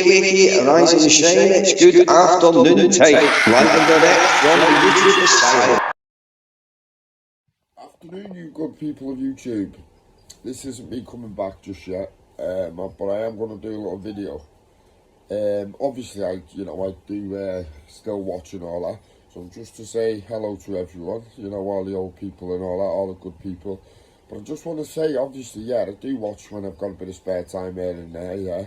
wakey, rise and shine, it's good afternoon time. Live and direct from the YouTube Asylum. Afternoon, you good people of YouTube. This isn't me coming back just yet, but I am going to do a little video. Obviously, I do still watch and all that. So just to say hello to everyone, all the old people and all that, all the good people. But I just want to say, obviously, yeah, I do watch when I've got a bit of spare time here and there, yeah.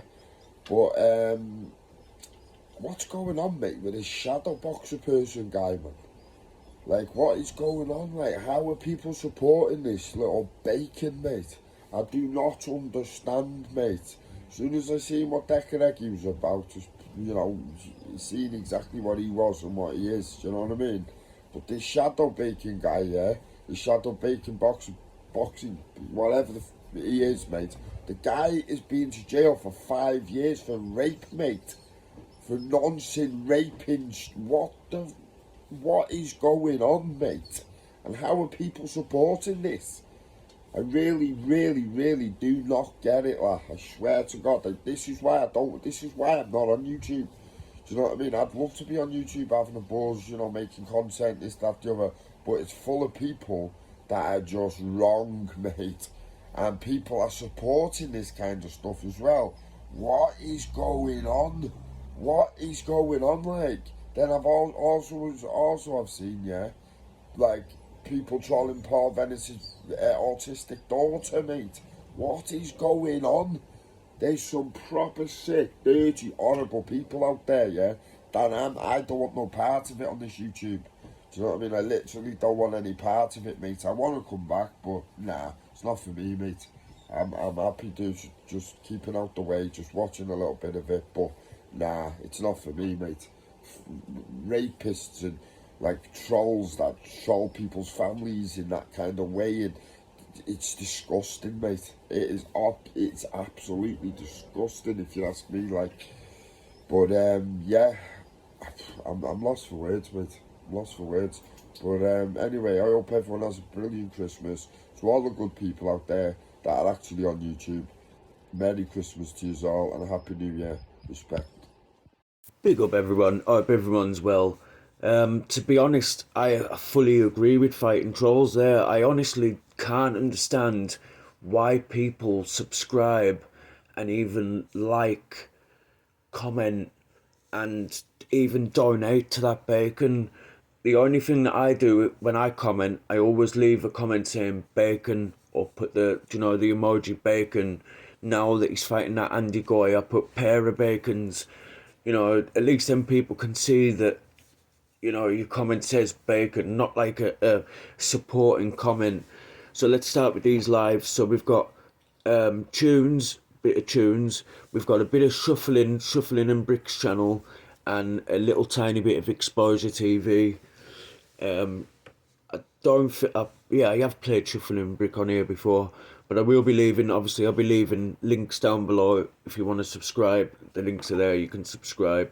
But what's going on, mate, with this shadow boxer person guy, man? Like, what is going on? Like, how are people supporting this little bacon, mate? I do not understand, mate. As soon as I seen what Dekaregi was about, just, seeing exactly what he was and what he is, do you know what I mean? But this shadow bacon guy, yeah, the shadow bacon boxing, whatever he is, mate, the guy is being to jail for 5 years for rape, mate. For non-sin raping. What is going on, mate? And how are people supporting this? I really, really, really do not get it, like, I swear to God. Like, this is why I'm not on YouTube. Do you know what I mean? I'd love to be on YouTube having a buzz, making content, this, that, the other. But it's full of people that are just wrong, mate. And people are supporting this kind of stuff as well. What is going on? What is going on, like? Then I've also seen, yeah, like, people trolling Paul Venice's autistic daughter, mate. What is going on? There's some proper sick, dirty, horrible people out there, yeah, that I don't want no part of it on this YouTube. Do you know what I mean? I literally don't want any part of it, mate. I want to come back, but nah, it's not for me, mate. I'm happy to just keeping out the way, just watching a little bit of it, but nah, it's not for me, mate. Rapists and like trolls that troll people's families in that kind of way, and it's disgusting, mate. It's absolutely disgusting, if you ask me. Like, but yeah, I'm lost for words, mate. I'm lost for words. But anyway, I hope everyone has a brilliant Christmas. To all the good people out there that are actually on YouTube, Merry Christmas to you all and a Happy New Year. Respect. Big up everyone. I hope everyone's well. To be honest, I fully agree with fighting trolls there. I honestly can't understand why people subscribe and even like, comment, and even donate to that bacon. The only thing that I do when I comment, I always leave a comment saying bacon, or put the emoji bacon. Now that he's fighting that Andy Goy, I put pair of bacons. At least then people can see that, your comment says bacon, not like a supporting comment. So let's start with these lives. So we've got tunes, bit of tunes. We've got a bit of shuffling and Bricks channel, and a little tiny bit of Exposure TV. I have played Shuffling and Brick on here before, but I will be leaving, obviously I'll be leaving links down below if you want to subscribe. The links are there, you can subscribe.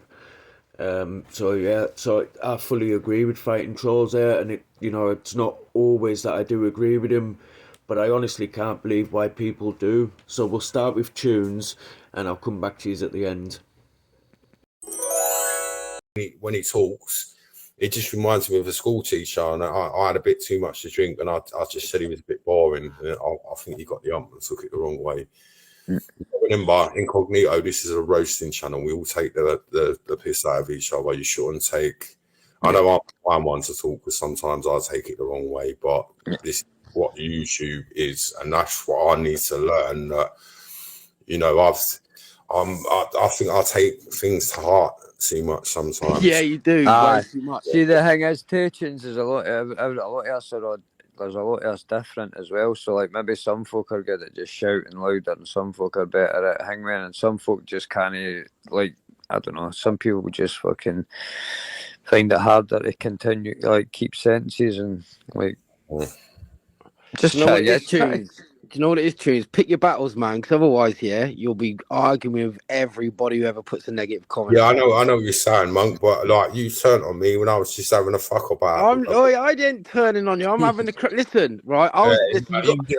So I fully agree with fighting trolls there, and it's not always that I do agree with him, but I honestly can't believe why people do. So we'll start with tunes, and I'll come back to you at the end. When he talks, it just reminds me of a school teacher, and I had a bit too much to drink, and I just said he was a bit boring, and I think he got the ump and took it the wrong way. Remember, incognito, this is a roasting channel. We all take the piss out of each other. You shouldn't take. I know I'm one to talk, because sometimes I take it the wrong way, but this is what YouTube is, and that's what I need to learn. That I think I take things to heart too much sometimes. Yeah, you do. Way too much. See, the thing is, two tunes, there's a lot of us there's a lot of us different as well. So, like, maybe some folk are good at just shouting louder, and some folk are better at hangman, and some folk just can't, like, I don't know, some people just fucking find it harder to continue, like, keep sentences and, like, just try to get tunes. Do you know what it is, tunes? Pick your battles, man, because otherwise, you'll be arguing with everybody who ever puts a negative comment. Yeah, I know what you're saying, Monk, but like, you turned on me when I was just having a fuck about it. I didn't turn in on you. I'm having the listen, right? How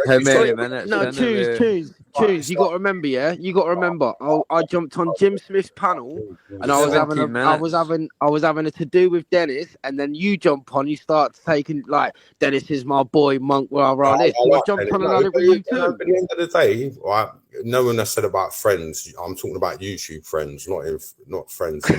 many minutes? No, tunes. Tunes, you got to remember, yeah. You got to remember. I jumped on Jim Smith's panel, and I was having 17 I was having a to do with Dennis, and then you jump on. You start taking like Dennis is my boy, Monk, blah blah this. So I jumped on and had it with you too. At the end of the day, right? No one has said about friends. I'm talking about YouTube friends, not friends.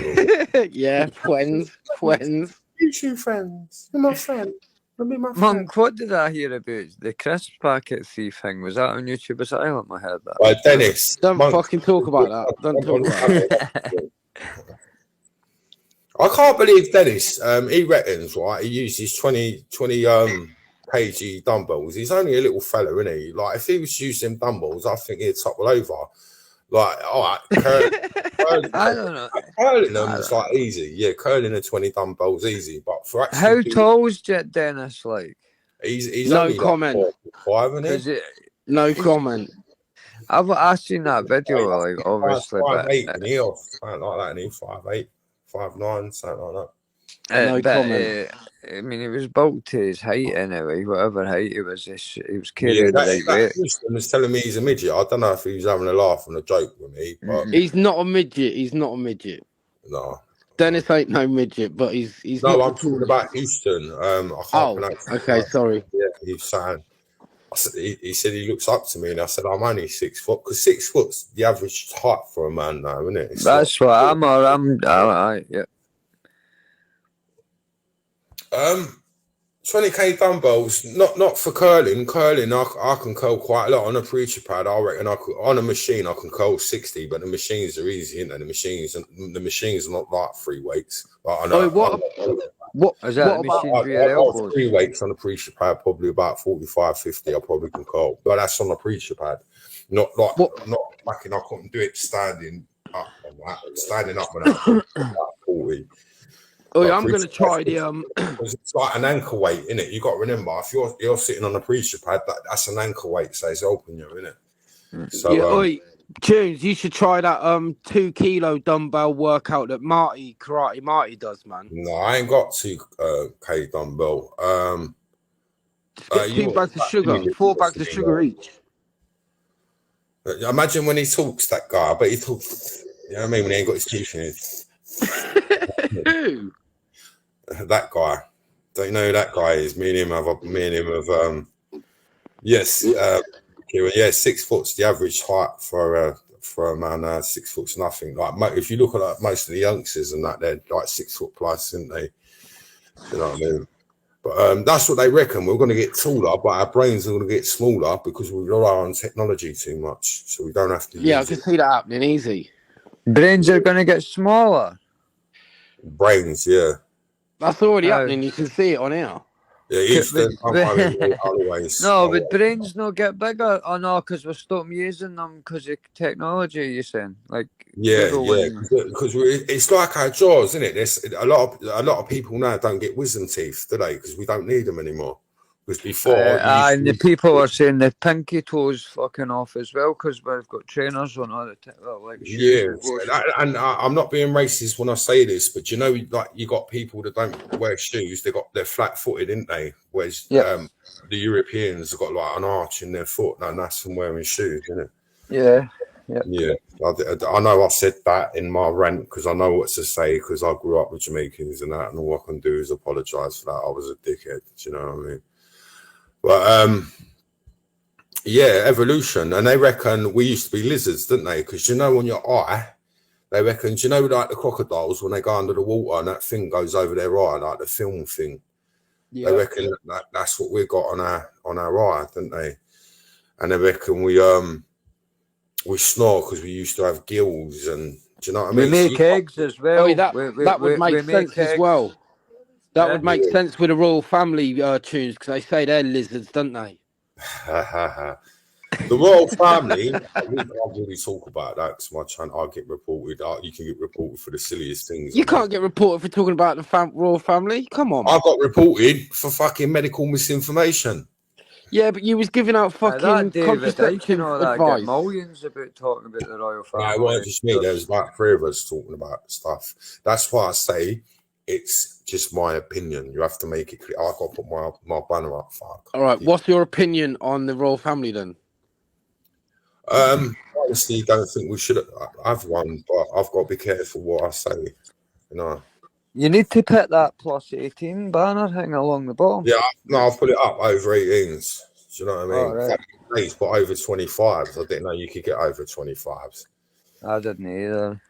Yeah, friends. YouTube friends. You're my friend. Let me my friend. Monk, what did I hear about the crisp packet thief thing? Was that on YouTube Asylum? I heard that. Right, Dennis. Don't fucking talk about that. Don't talk about it. I can't believe Dennis. He reckons, right? He uses 20 kg dumbbells. He's only a little fella, isn't he? Like, if he was using dumbbells, I think he'd topple over. Like, all right, curling, I don't know. Curling them is like easy. Yeah, curling a 20 dumbbells easy. But for actually how tall is Jet Dennis like? He's No only comment. Like 4'5", isn't he? No comment. I've seen that video, like obviously, 5'8", but and he off something like that, and he 5'8", 5'9", something like that. No comment. I mean, he was built to his height anyway. Whatever height he was carrying the right weight. Houston was telling me he's a midget. I don't know if he was having a laugh and a joke with me, but He's not a midget. He's not a midget. no. Dennis ain't no midget, but he's No, not I'm talking about Houston. I can't pronounce it. Okay, sorry. Yeah, he's saying. He said he looks up to me, and I said I'm only 6 foot, because 6 foot's the average height for a man now, isn't it? That's what I'm. Yeah. 20k dumbbells, not for curling. Curling, I can curl quite a lot on a preacher pad. I reckon on a machine I can curl 60, but the machines are easy, isn't they? The machines are not like free weights. But I know. What is that? What machine for your elbows? Free weights on a preacher pad, probably about 45, 50. I probably can curl, but that's on a preacher pad. Not backing. I couldn't do it standing up on that. Standing up on that, about 40. Oh, yeah, I'm going to try the It's like an anchor weight, innit? You got to remember, if you're sitting on a preacher pad, that's an anchor weight, so it's helping you, innit? So, yeah, Tunes, you should try that 2 kilo dumbbell workout that Karate Marty does, man. No, I ain't got 2k dumbbell. Get 2 bags of sugar, 4 bags of sugar each. Imagine when he talks, that guy. I bet he talks. You know what I mean? When he ain't got his teeth in it. Who? That guy. Don't you know who that guy is? Me and him have. Yes. Yeah, 6 foot's the average height for a man. 6 foot's nothing. Like, if you look at most of the youngsters and that, they're like 6 foot plus, isn't they? You know what I mean? But that's what they reckon. We're going to get taller, but our brains are going to get smaller because we rely on technology too much. So we don't have to. Yeah, I can see that happening easy. Brains are going to get smaller. Brains, yeah. That's already happening. You can see it on here. Yeah, always. No, but brains not get bigger. Oh no, because we're stopping using them because of technology. You're saying, like, yeah, because it's like our jaws, isn't it? There's a lot of people now don't get wisdom teeth, do they? Because we don't need them anymore. Because before, and the people are saying the pinky toes fucking off as well because we've got trainers on all the and I'm not being racist when I say this, but you know, like, you got people that don't wear shoes; they're flat-footed, ain't they? Whereas the Europeans have got like an arch in their foot, and that's from wearing shoes, isn't it? Yeah. Yeah, I know I said that in my rant because I know what to say because I grew up with Jamaicans and that, and all I can do is apologise for that. I was a dickhead, do you know what I mean? But yeah, evolution, and they reckon we used to be lizards, didn't they? Because you know, on your eye, they reckon, do you know, like the crocodiles when they go under the water and that thing goes over their eye, like the film thing. Yeah. They reckon that's what we got on our eye, don't they? And they reckon we snore because we used to have gills, and do you know what I mean? We make eggs as well. Oh, that would make sense as well. That would make sense with the royal family tunes because they say they're lizards, don't they? The royal family, I can't really talk about that because my channel, I'll get reported. You can get reported for the silliest things. You can't get reported for talking about the royal family. Come on. I got reported for fucking medical misinformation. Yeah, but you was giving out fucking contraceptive advice. Millions about talking about the royal family. No, it wasn't just me. There was like 3 of us talking about stuff. That's why I say it's just my opinion. You have to make it clear. I got to put my banner up. Fuck. All right. What's your opinion on the royal family then? Honestly, don't think we should have one, but I've got to be careful what I say. You know. You need to put that +18 banner thing along the bottom. Yeah, no, I'll put it up over 18s. Do you know what I mean? Oh, right. Please put over 25s. I didn't know you could get over 25s. I didn't either.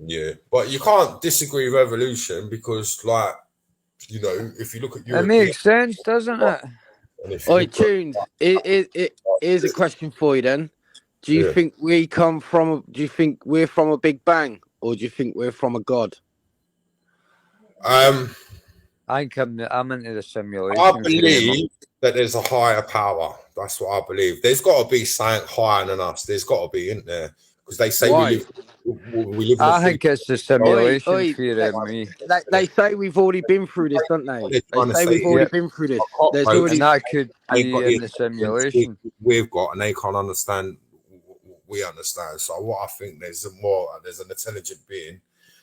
Yeah, but you can't disagree with evolution because, like, you know, if you look at It makes sense, doesn't it? Oi, Tunes, here's a question for you then. Do you think we come from, do you think we're from a Big Bang, or do you think we're from a God? I think I'm into the simulation. I believe that there's a higher power. That's what I believe. There's got to be something higher than us. There's got to be, isn't there? Because they say we live. I think it's the simulation theory. They say we've already been through this, don't they? They say we've already been through this. There's already, and that could be in the simulation. We've got, and they can't understand. We understand. So what I think there's an intelligent being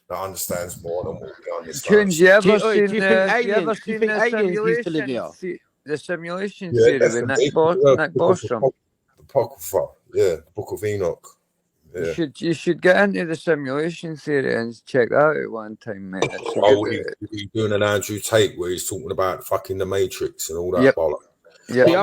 that understands more than what we understand. Do you ever seen the simulation? The simulation theory with Nick Bostrom? The Apocrypha, the Book of Enoch. Yeah. You should get into the simulation theory and check that out one time, mate. He's doing an Andrew Tate where he's talking about fucking the Matrix and all that bollocks. Yeah, see,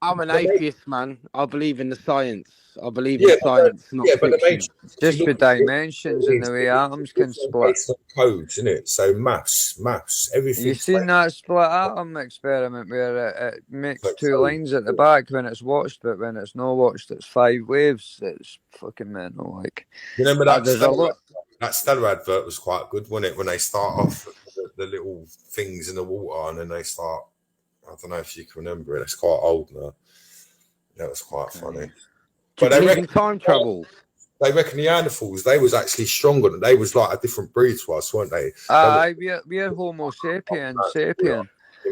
I'm an atheist, man. I believe in the science. I believe in science, not fiction. Just the dimensions and the way atoms can split. Codes, isn't it? So maths, everything. You've seen that split atom experiment where it makes two lines at the back when it's watched, but when it's not watched, it's 5 waves. It's fucking mental. Like, you remember that Stellar advert was quite good, wasn't it? When they start off with the little things in the water and then they start. I don't know if you can remember it. It's quite old now. That was quite funny. But they reckon time travel. They reckon Neanderthals, they was actually stronger. They was like a different breed to us, weren't they? We're Homo sapien.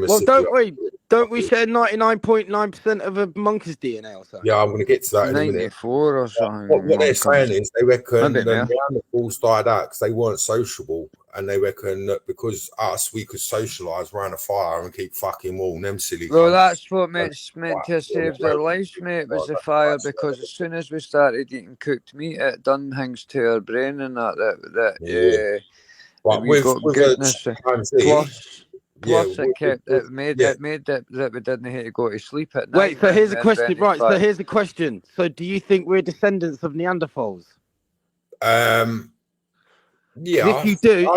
Well, don't we share 99.9% of a monkey's DNA or something? Yeah, I'm going to get to that in a minute. 94 or something. What they're saying is they reckon the Neanderthals died out because they weren't sociable. And they reckon that because we could socialise around a fire and keep fucking all them silly. Well, that's what meant to save their lives, mate, was the fire, because as soon as we started eating cooked meat, it done things to our brain and we got goodness. Plus, it made that we didn't have to go to sleep at night. Wait, so here's a question, right? So here's the question. So do you think we're descendants of Neanderthals? Yeah. If you do,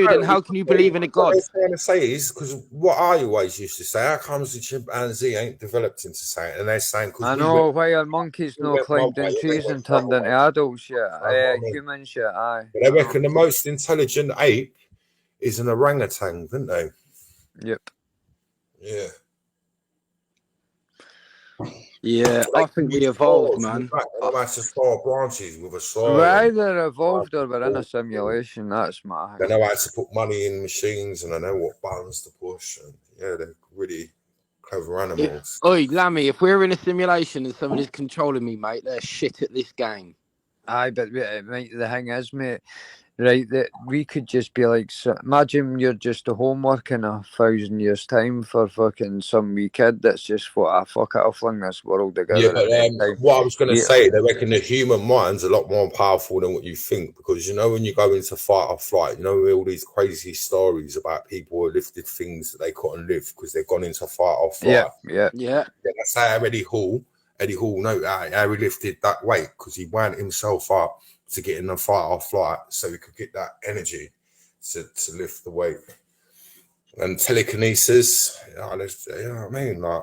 then how can you believe in a God? What I'm trying to say is, because what I always used to say, how comes the chimpanzee ain't developed into something? And they're saying, I know why our monkeys no climbed in trees and turned into adults yet. Humans yet, aye. But they reckon the most intelligent ape is an orangutan, didn't they? Yep. Yeah. Yeah, I think we evolved, man. Massive 4 branches with a sword. We're either evolved or we're in a simulation. That's my. They know how to put money in machines and they know what buttons to push. And yeah, they're really clever animals. Oi, Lammy, if we're in a simulation and somebody's controlling me, mate, they're shit at this game. Aye, but mate, the thing is, mate, right, that we could just be like, imagine you're just a homework in 1,000 years' time for fucking some wee kid that's just thought, fuck it, I'll fling this world together. Yeah, but what I was going to say, they reckon the human mind's a lot more powerful than what you think, because you know when you go into fight or flight, you know all these crazy stories about people who lifted things that they couldn't lift because they've gone into fight or flight. Yeah. That's how Eddie Hall know how he lifted that weight, because he wound himself up to get in the fight or flight so he could get that energy to lift the weight. And telekinesis, you know what I mean? Like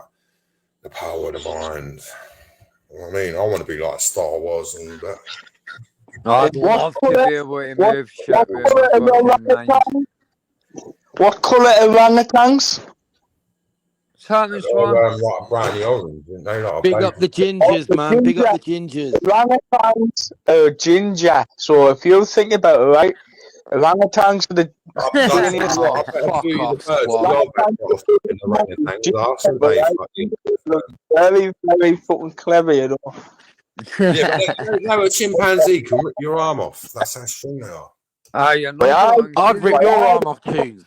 the power of the mind. You know what I mean? I want to be like Star Wars and that. I'd love to be able to move shit with my fucking mind. What colour orangutans? Like brownie orange, didn't they? Like big up the gingers, man. Big up the gingers. Orangutans are ginger. So if you think about it, right, orangutans are the very, very fucking clever, you know. Yeah, no, a chimpanzee can rip your arm off. That's how strong they are. I'd rip your arm off too.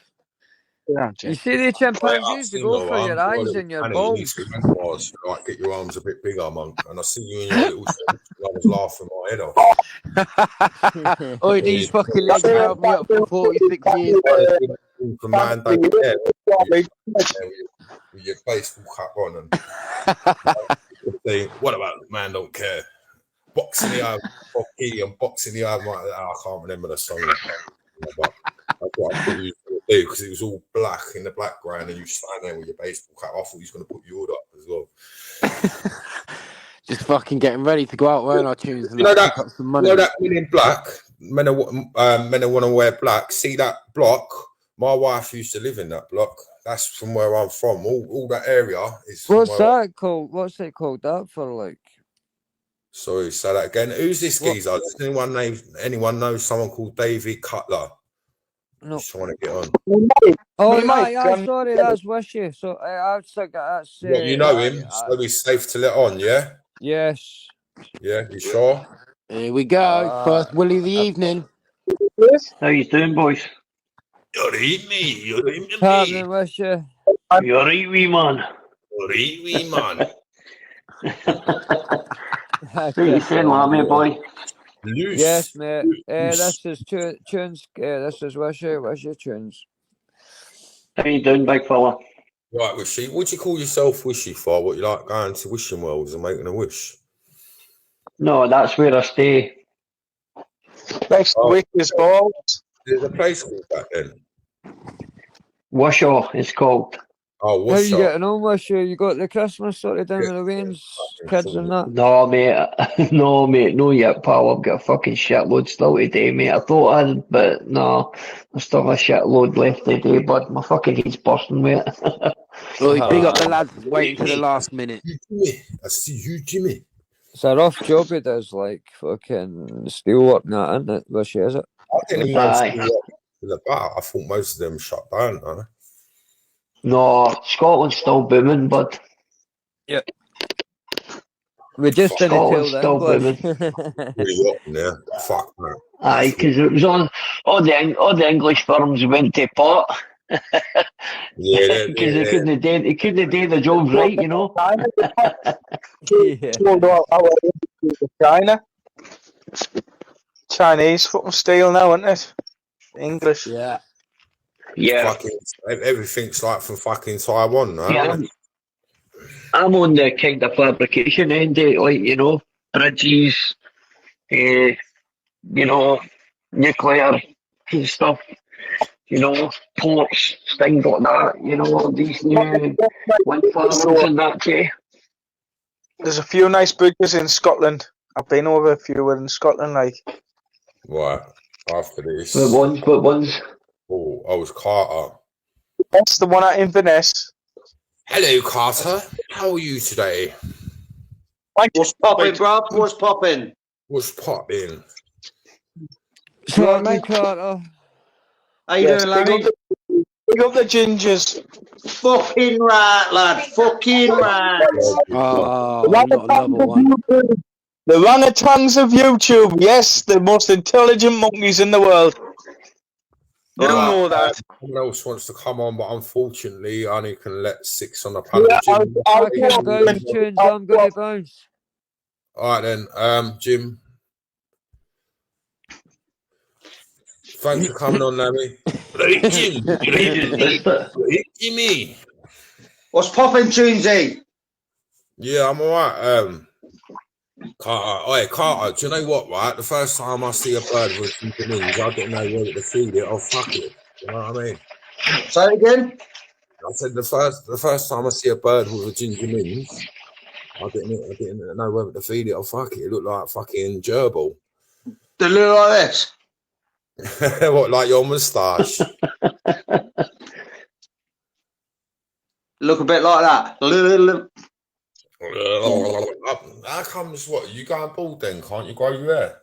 You see the chimpanzees, they go for your eyes and your You need balls. to memoirs, like get your arms a bit bigger, monk. And I see you in your little shorts, and I was laughing my head off. Oh, these fucking legs have held me up for 46 years, bro. From man, don't care. With your baseball cap on and saying, what about man don't care? Boxing the eye, and boxing the eye. I can't remember the song. But that's what I thought you were going to do because it was all black in the background and you stand there with your baseball cap. I thought he was going to put your hood up as well. Just fucking getting ready to go out wearing our tunes and You know that, pick up some money. you know that men in black, men who want to wear black. See that block? My wife used to live in that block. That's from where I'm from. All that area is. What's that called? What's it called that for? Like. Sorry, say that again. Who's this geezer? Does anyone know someone called David Cutler? No. Just trying to get on. Oh, yeah, sorry, that's Wishy. So I've got that's. You know him, so he's safe to let on, yeah? Yes. Yeah, you sure? Here we go. First Willie of the evening. How you doing, boys? You're eating me. You're eating Happening, Wishy. You're right, wee man. You're right, wee man. What you saying, Lammy boy? Loose. Yes, mate. This is tunes. This is Wishy tunes. How you doing, big fella? Right, Wishy. What do you call yourself Wishy for? What, you like going to wishing wells and making a wish? No, that's where I stay. Next week is called. There's a place called that then. Washaw, it's called. Oh, How what's you up? getting on, Wishy? You got the Christmas sorted down with the Wayne's kids and that? No, mate. No, mate. No yet, pal. I've got a fucking shitload still to do, mate. I thought I had, but no. I still have a shitload left to do, but my fucking head's busting, mate. Oh, big up the lads waiting to the last minute. Jimmy. I see you, Jimmy. It's a rough job he does, like fucking steel work and that, isn't it? Wishy, is it? I didn't even Aye. know about. I thought most of them shut down, huh? No, Scotland's still booming, but We just didn't tell Scotland's the still booming. English. Really up in there. Fuck, man. Aye, because it was on all the English firms went to pot. Yeah, Because they couldn't do the job right, you know. Yeah. China. Chinese fucking steel now, isn't it? English. Yeah. Yeah. Fucking, everything's like from fucking Taiwan, right? Yeah, I'm on the kind of fabrication end, like, you know, bridges, you know, nuclear stuff, you know, ports, things like that, you know, these new wind farms and that, yeah. There's a few nice bridges in Scotland. I've been over a few in Scotland, like. Right. After this. But ones. Oh, I was Carter. That's the one at Inverness. Hello, Carter. How are you today? What's popping, bruv? What's popping? What's popping? So, mate, Carter. How you doing, Larry? Big up the gingers. Fucking right, lad. Fucking right. Oh, not another one. The orangutans of YouTube. Yes, the most intelligent monkeys in the world. You don't know that. Someone else wants to come on, but unfortunately, I only can let 6 on the panel. Jim, Fucking bounce tunes, I'm gonna bounce. all right then, Jim. Thanks for coming on, Larry. Right, Jim. Right, Jimmy. What's popping, Tunesy? Yeah, I'm alright. Carter, hey, Carter, do you know what, right? The first time I see a bird with ginger wings, I didn't know whether to feed it or fuck it. You know what I mean? Say it again. I said the first time I see a bird with a ginger wings, I didn't know whether to feed it or fuck it. It looked like fucking gerbil. They look like this. What, like your moustache? Look a bit like that. How comes what? You going bald then? Can't you grow your hair?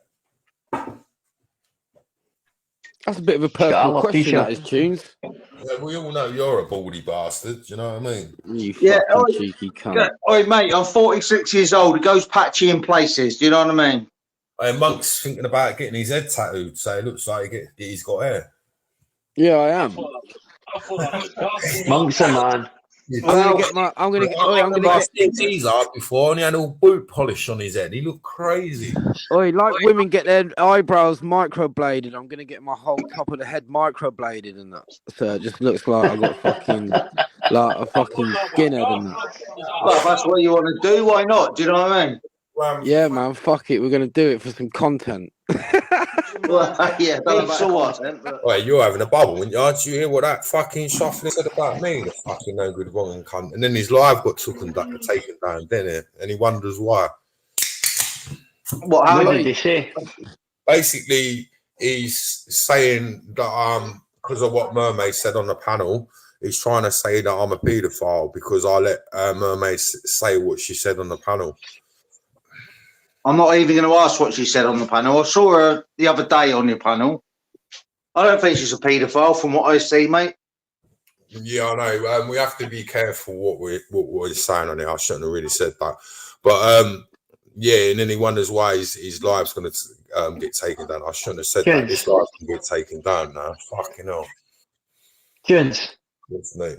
That's a bit of a personal question, that is, Tunes. Yeah, we all know you're a baldy bastard. Do you know what I mean? You fucking cheeky cunt. Oi, mate, I'm 46 years old. It goes patchy in places. Do you know what I mean? Hey, Monk's thinking about getting his head tattooed, so it looks like he's got hair. Yeah, I am. Monk's a man. I'm gonna get Teaser before, and he had all boot polish on his head. He looked crazy. like women get their eyebrows microbladed. I'm gonna get my whole top of the head microbladed and that. So it just looks like I got fucking like a fucking skinhead and that. Well, if that's what you want to do, why not? Do you know what I mean? Yeah, man, fuck it. We're gonna do it for some content. Well, yeah, so what? Wait, you're having a bubble, weren't you? Did you hear what that fucking shuffling said about me? The fucking no good wrong cunt. And then his live got taken down, didn't it? And he wonders why. What did he say? Basically, he's saying that because of what Mermaid said on the panel, he's trying to say that I'm a paedophile because I let Mermaid say what she said on the panel. I'm not even going to ask what she said on the panel. I saw her the other day on your panel. I don't think she's a paedophile from what I see, mate. Yeah, I know. We have to be careful what we're saying on it. I shouldn't have really said that. But, yeah, and then he wonders why his live's going to get taken down. I shouldn't have said that. This live's going to get taken down now. Fucking hell. Tunes.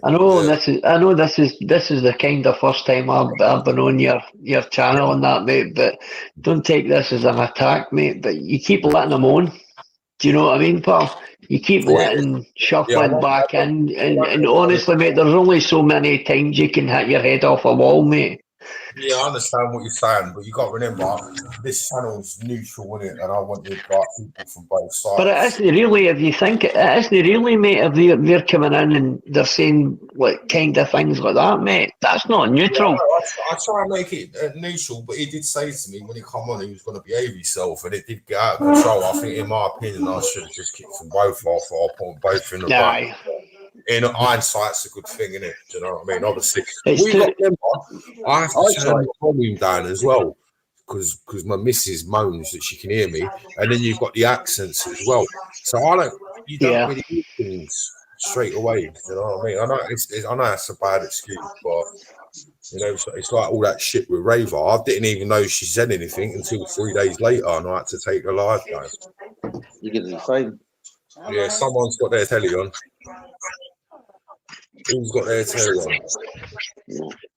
I know this is the kind of first time I've been on your channel and that, mate, but don't take this as an attack, mate, but you keep letting them on. Do you know what I mean, pal? You keep letting shuffling back in and honestly, mate, there's only so many times you can hit your head off a wall, mate. Yeah, I understand what you're saying, but you got to remember this channel's neutral, isn't it? And I want to like people from both sides. But it isn't really, if you think it isn't really, mate, if they're coming in and they're saying like kind of things like that, mate. That's not neutral. Yeah, I try and make it neutral, but he did say to me when he come on, he was going to behave himself, and it did get out of control. I think, in my opinion, I should have just kicked them both off, or put both in the back. In hindsight, it's a good thing, isn't it? Do you know what I mean? Obviously, I have to turn the volume down as well because my missus moans that she can hear me, and then you've got the accents as well. So you don't really hear things straight away. Do you know what I mean? I know it's a bad excuse, but you know, it's like all that shit with Raver. I didn't even know she said anything until 3 days later, and I had to take the live down. You get the same. Yeah, someone's got their telly on. Who's got their telly on?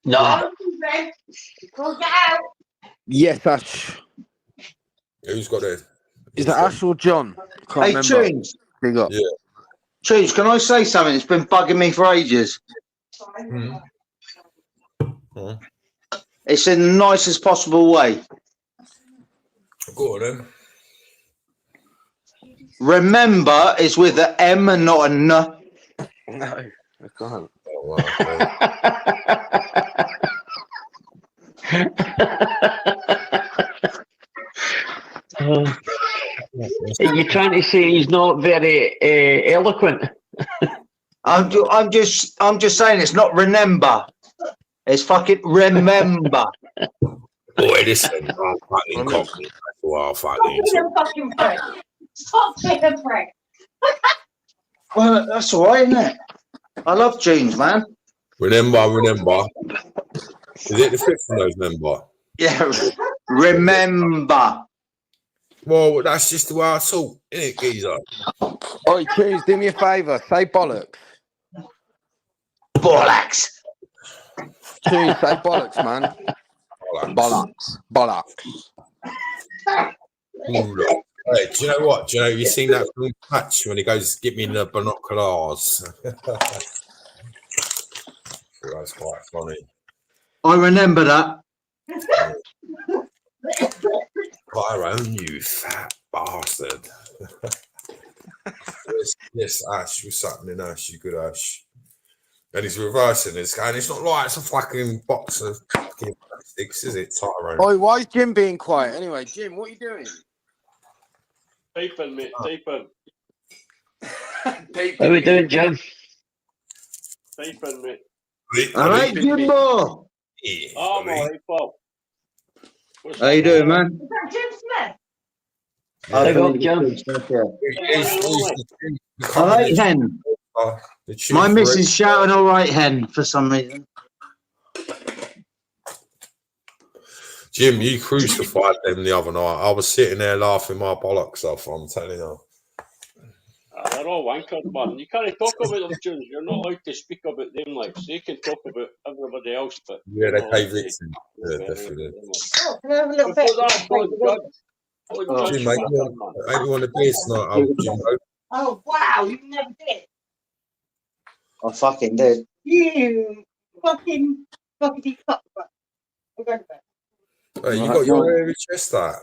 No. Yes, Ash. Who's got their? Is that Ash or John? Hey, Tunes. Big up. Yeah. Tunes, can I say something? It's been bugging me for ages. It's in the nicest possible way. Go on then. Remember, it's with an M and not a N. No, I can't. Oh, wow, Are you trying to say he's not very eloquent? I'm just saying it's not remember. It's fucking remember. Boy, this thing, I'm fucking cocky. Well, fucking prick. Stop being a prick. Well, that's all right, isn't it? I love Tunes, man. Remember. Is it the 5th of November? Yeah, remember. Well, that's just the way I talk, isn't it, geezer? Oi, Tunes, do me a favour. Say bollocks. Bollocks. Tunes, say bollocks, man. Bollocks. Hey, do you know what? Do you know, you seen that from Patch when he goes, "Get me in the binoculars"? That's quite funny. I remember that. Tyrone, you fat bastard. yes, Ash, what's happening, Ash? You good, Ash? And he's reversing this guy, and it's not like it's a fucking box of fucking plastics, is it, Tyrone? Oi, why is Jim being quiet? Anyway, Jim, what are you doing? Taping, mate, taping. How are we doing, Jim? Taping, mate. All right, Jimbo. Yeah, Oh, my Bob. How you doing, man? Is that Jim Smith? Big up, Jim. All right, hen. My missus shouting all right, hen, for some reason. Jim, you crucified them the other night. I was sitting there laughing my bollocks off, I'm telling you. That's They're all wankers, man. You can't talk about them tunes. You're not allowed to speak about them like so. You can talk about everybody else, but Yeah, you're they not pay allowed to Vixen. Yeah, say anything definitely. about them, man. Oh, can I have a little Before bit? that, don't judge Jim, mate, flipping, man. you want a beer tonight, old Jimbo? Oh, wow, you never did. I fucking did. You fucking fuckity fuck. I'm going to bed. You got your hairy chest out.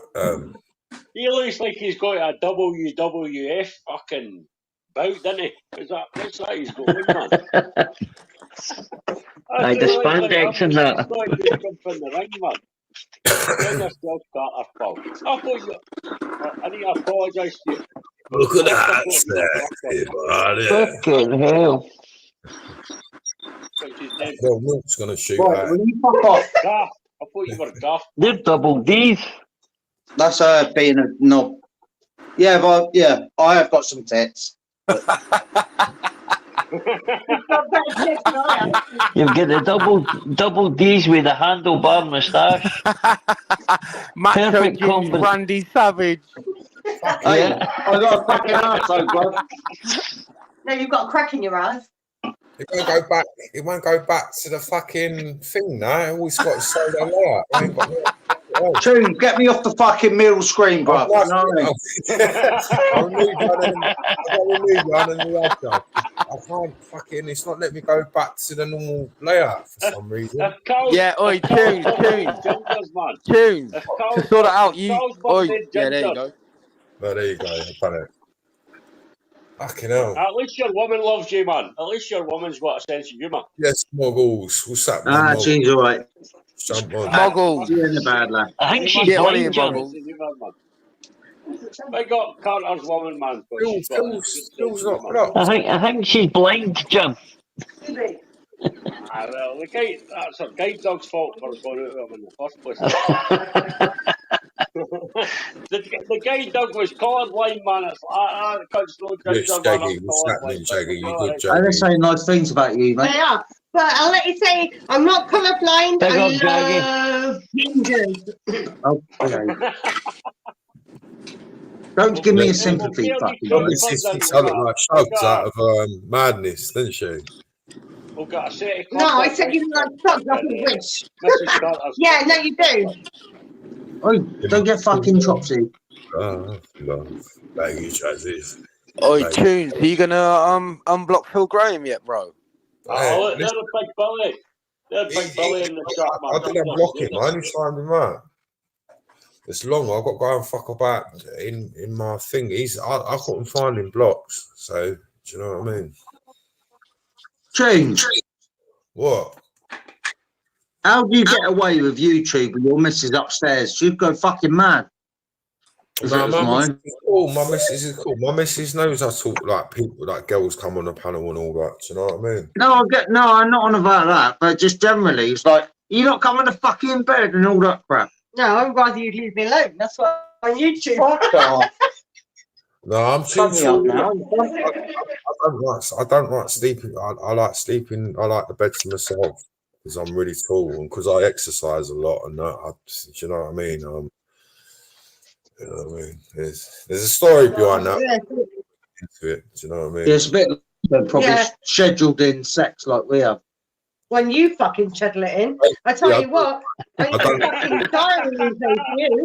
He looks like he's got a WWF fucking bout, doesn't he? What's that he's got on, man? Aye, the spandex and that. I thought he just jumped in the ring, man. Get yourself Carter, pal. I thought you... I need to apologise to you. Look at that, sexy body. Fucking hell. What's his name? Well, Milk's going to shoot Right, out. will you fuck off? Gaff. I thought you were Gaff. They're double D's. That's being a knob. Yeah, but yeah, I have got some tits. You've got better tits than I have. You've got the double D's with a handlebar moustache. Macho Perfect Jim's combo. Randy Savage. Hey, I got a fucking arsehole, bro. No, you've got a crack in your eyes. It won't go back. It won't go back to the fucking thing now. It always got to say that lot. I ain't got no. Tune, get me off the fucking middle screen, bro. I'll You know what I mean? I'll remove one and the other. I can't fucking. It's not letting me go back to the normal layout for some reason. Yeah, oi, Tunes. Tunes. To sort it out, you. Oi, yeah, there you go. Oh, there you go. I've done it. Fucking hell. At least your woman loves you, man. At least your woman's got a sense of humour. Yes, Muggles. What's up, man? Ah, she's all right. Jump on. Muggles. She's in the bad lad. I think she's Get on blind, here, John. Muggles. I got Carter's woman, man. Phil's not blocked. I think she's blind, John. Well, that's a guide dog's fault for going out with him in the first place. the guide dog was colorblind, man. It's like, Yes, Jaggy. What's happening, Jaggy? You good, I Jaggy? just say nice things about you, mate. They are. But I'll let you say, I'm not colourblind. Big I up, Jaggy. love gingers. Oh, okay. Don't give me a sympathy, fucking. She sounded like shugs out of madness, didn't she? We've got a set of No, I said you like thugs off a wish. Yeah, no, you do. Oh, don't get fucking chopsy. Love. Baggy trousers. Oi, Tunes, are you gonna unblock Phil Graham yet, bro? Oh, look, there's a big Billy. There's big Billy in the shop, man. I didn't block him, man. Who's signed him out? It's long. I've got to go and fuck about in my thing. I couldn't find him blocks. So, do you know what I mean? Change. What? How do you get away with YouTube with your missus upstairs? She'd go fucking mad. No, my missus is cool. My missus is cool. My missus knows I talk like people, like girls come on the panel and all that. Do you know what I mean? No, I'm not on about that, but just generally, it's like, you not coming to fucking bed and all that crap. No, I'd rather you leave me alone. That's why on YouTube. No, I'm too tall now. I don't like sleeping. I like sleeping. I like the bed to myself because I'm really tall and because I exercise a lot and that. Do you know what I mean? You know what I mean? There's a story behind that. Into it. Do you know what I mean? Yeah, it's a bit probably scheduled in sex like we have. When you fucking schedule it in, I tell you what, I fucking tiring these days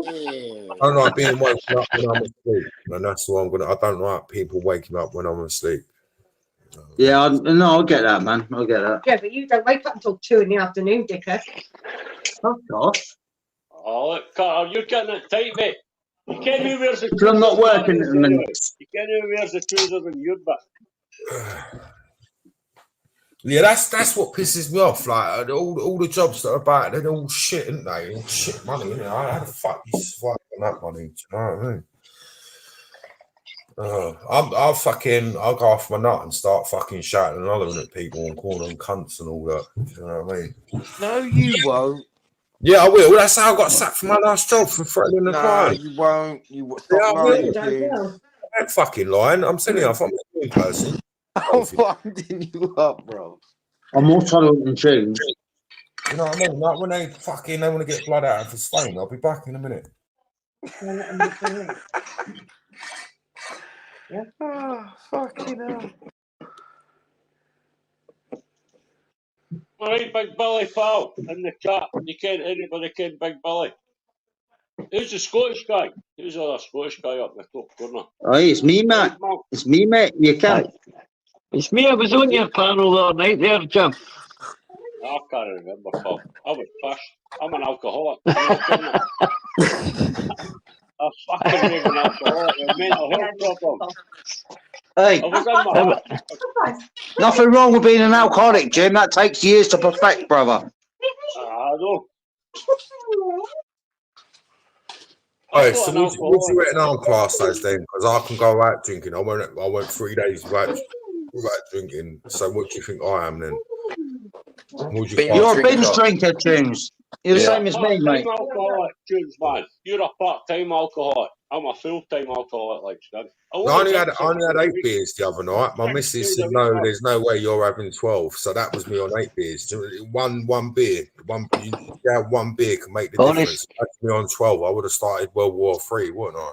for you. I don't like being woken up when I'm asleep, and that's why I don't like people waking up when I'm asleep. Yeah, I get that, man. I get that. Yeah, but you don't wake up until 2 in the afternoon, dickhead. Fuck off. Oh, look, Carter, you're getting it tight, mate. You can't even wear the I'm not working at the minute. You can't even wear the trousers in your back. Yeah, that's what pisses me off. Like all the jobs that are about, they're all shit, aren't they? All shit money, isn't it? How the fuck you survive on that money? Do you know what I mean? I'll go off my nut and start fucking shouting and hollering at people and calling them cunts and all that. Do you know what I mean? No, you won't. Yeah, I will. That's how I got sacked from my last job for threatening the client. You won't. You won't. Yeah, I will. Dude. I'm fucking lying. I'm telling you, I'm a good person. I'm winding you up, bro. I'm more tolerant than Tunes. You know what I mean? Like when they want to get blood out of his phone, I'll be back in a minute. Yeah. Oh, fucking hell. All right, Big Billy, pal, in the chat. Anybody can Big Billy? Who's the Scottish guy? Who's the other Scottish guy up in the top corner? Hey, it's me, mate. It's me, mate. You can. It's me. I was on your panel the other night there, Jim. I can't remember, pal. I was pissed. I'm an alcoholic. You know, a fucking raving alcoholic with mental health problems. Hey, I was in my nothing wrong with being an alcoholic, Jim. That takes years to perfect, brother. I know. Hey, so what do you reckon our class says then? Because I can go out drinking. I went 3 days without drinking. So what do you think I am then? You're a binge drinker, Tunes. You're the same as me, mate. Alcoholic, Tunes, man. You're a part-time alcoholic. I'm a full-time alcoholic, like Scud. I only had 8 beers the other night. My missus said, "No, there's no way you're having 12." So that was me on 8 beers. One beer, one beer can make the difference. That's me on 12. I would have started World War III, wouldn't I?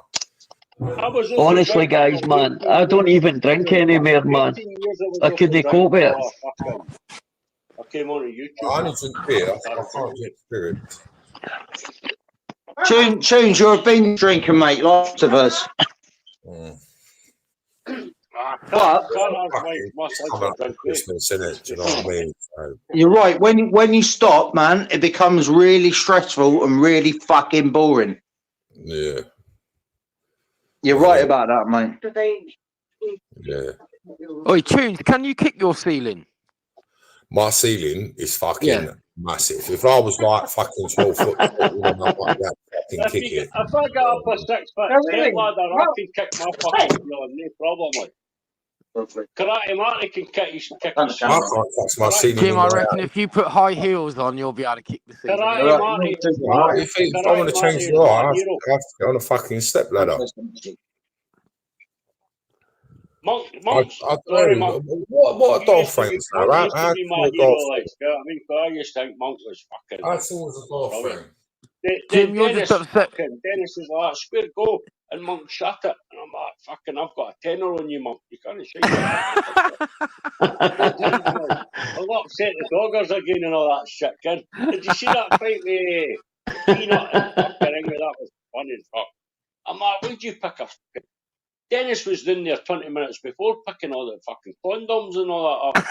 Honestly, guys, man, I don't even drink anymore, man. I couldn't cope with it. I came on YouTube. I only drink beer. I can't drink spirits. Tunes, you're a binge drinker, mate. Lots of us. But Christmas, innit? Do you know what I mean? So. You're right. When you stop, man, it becomes really stressful and really fucking boring. Yeah. You're right about that, mate. Yeah. Oi, Tunes, can you kick your ceiling? My ceiling is fucking massive. If I was like fucking 12 foot, I might fucking kick it. If I get up a 6 foot step ladder, I can kick my fucking ceiling, no problem. Like. Karate Marty can kick his I can't touch my ceiling. Jim, I reckon if you put high heels on, you'll be able to kick the ceiling. Karate Marty. If I want to change the art, I have to get on a fucking step ladder. Monks. Sorry, Monk. What are door frames now? How I mean, I used to think Monk was fucking. That's always a door frame. Jim, you're just upset. Dennis is like, square go, and Monk shut it. And I'm like, fucking, I've got a tenner on you, Monk. You can't shake it. I'm upset the doggers again and all that shit, kid. Did you see that fight with Peanut and fucking Ring? That was fun as fuck. I'm like, why'd you pick a fucking... Dennis was in there 20 minutes before picking all the fucking condoms and all that up.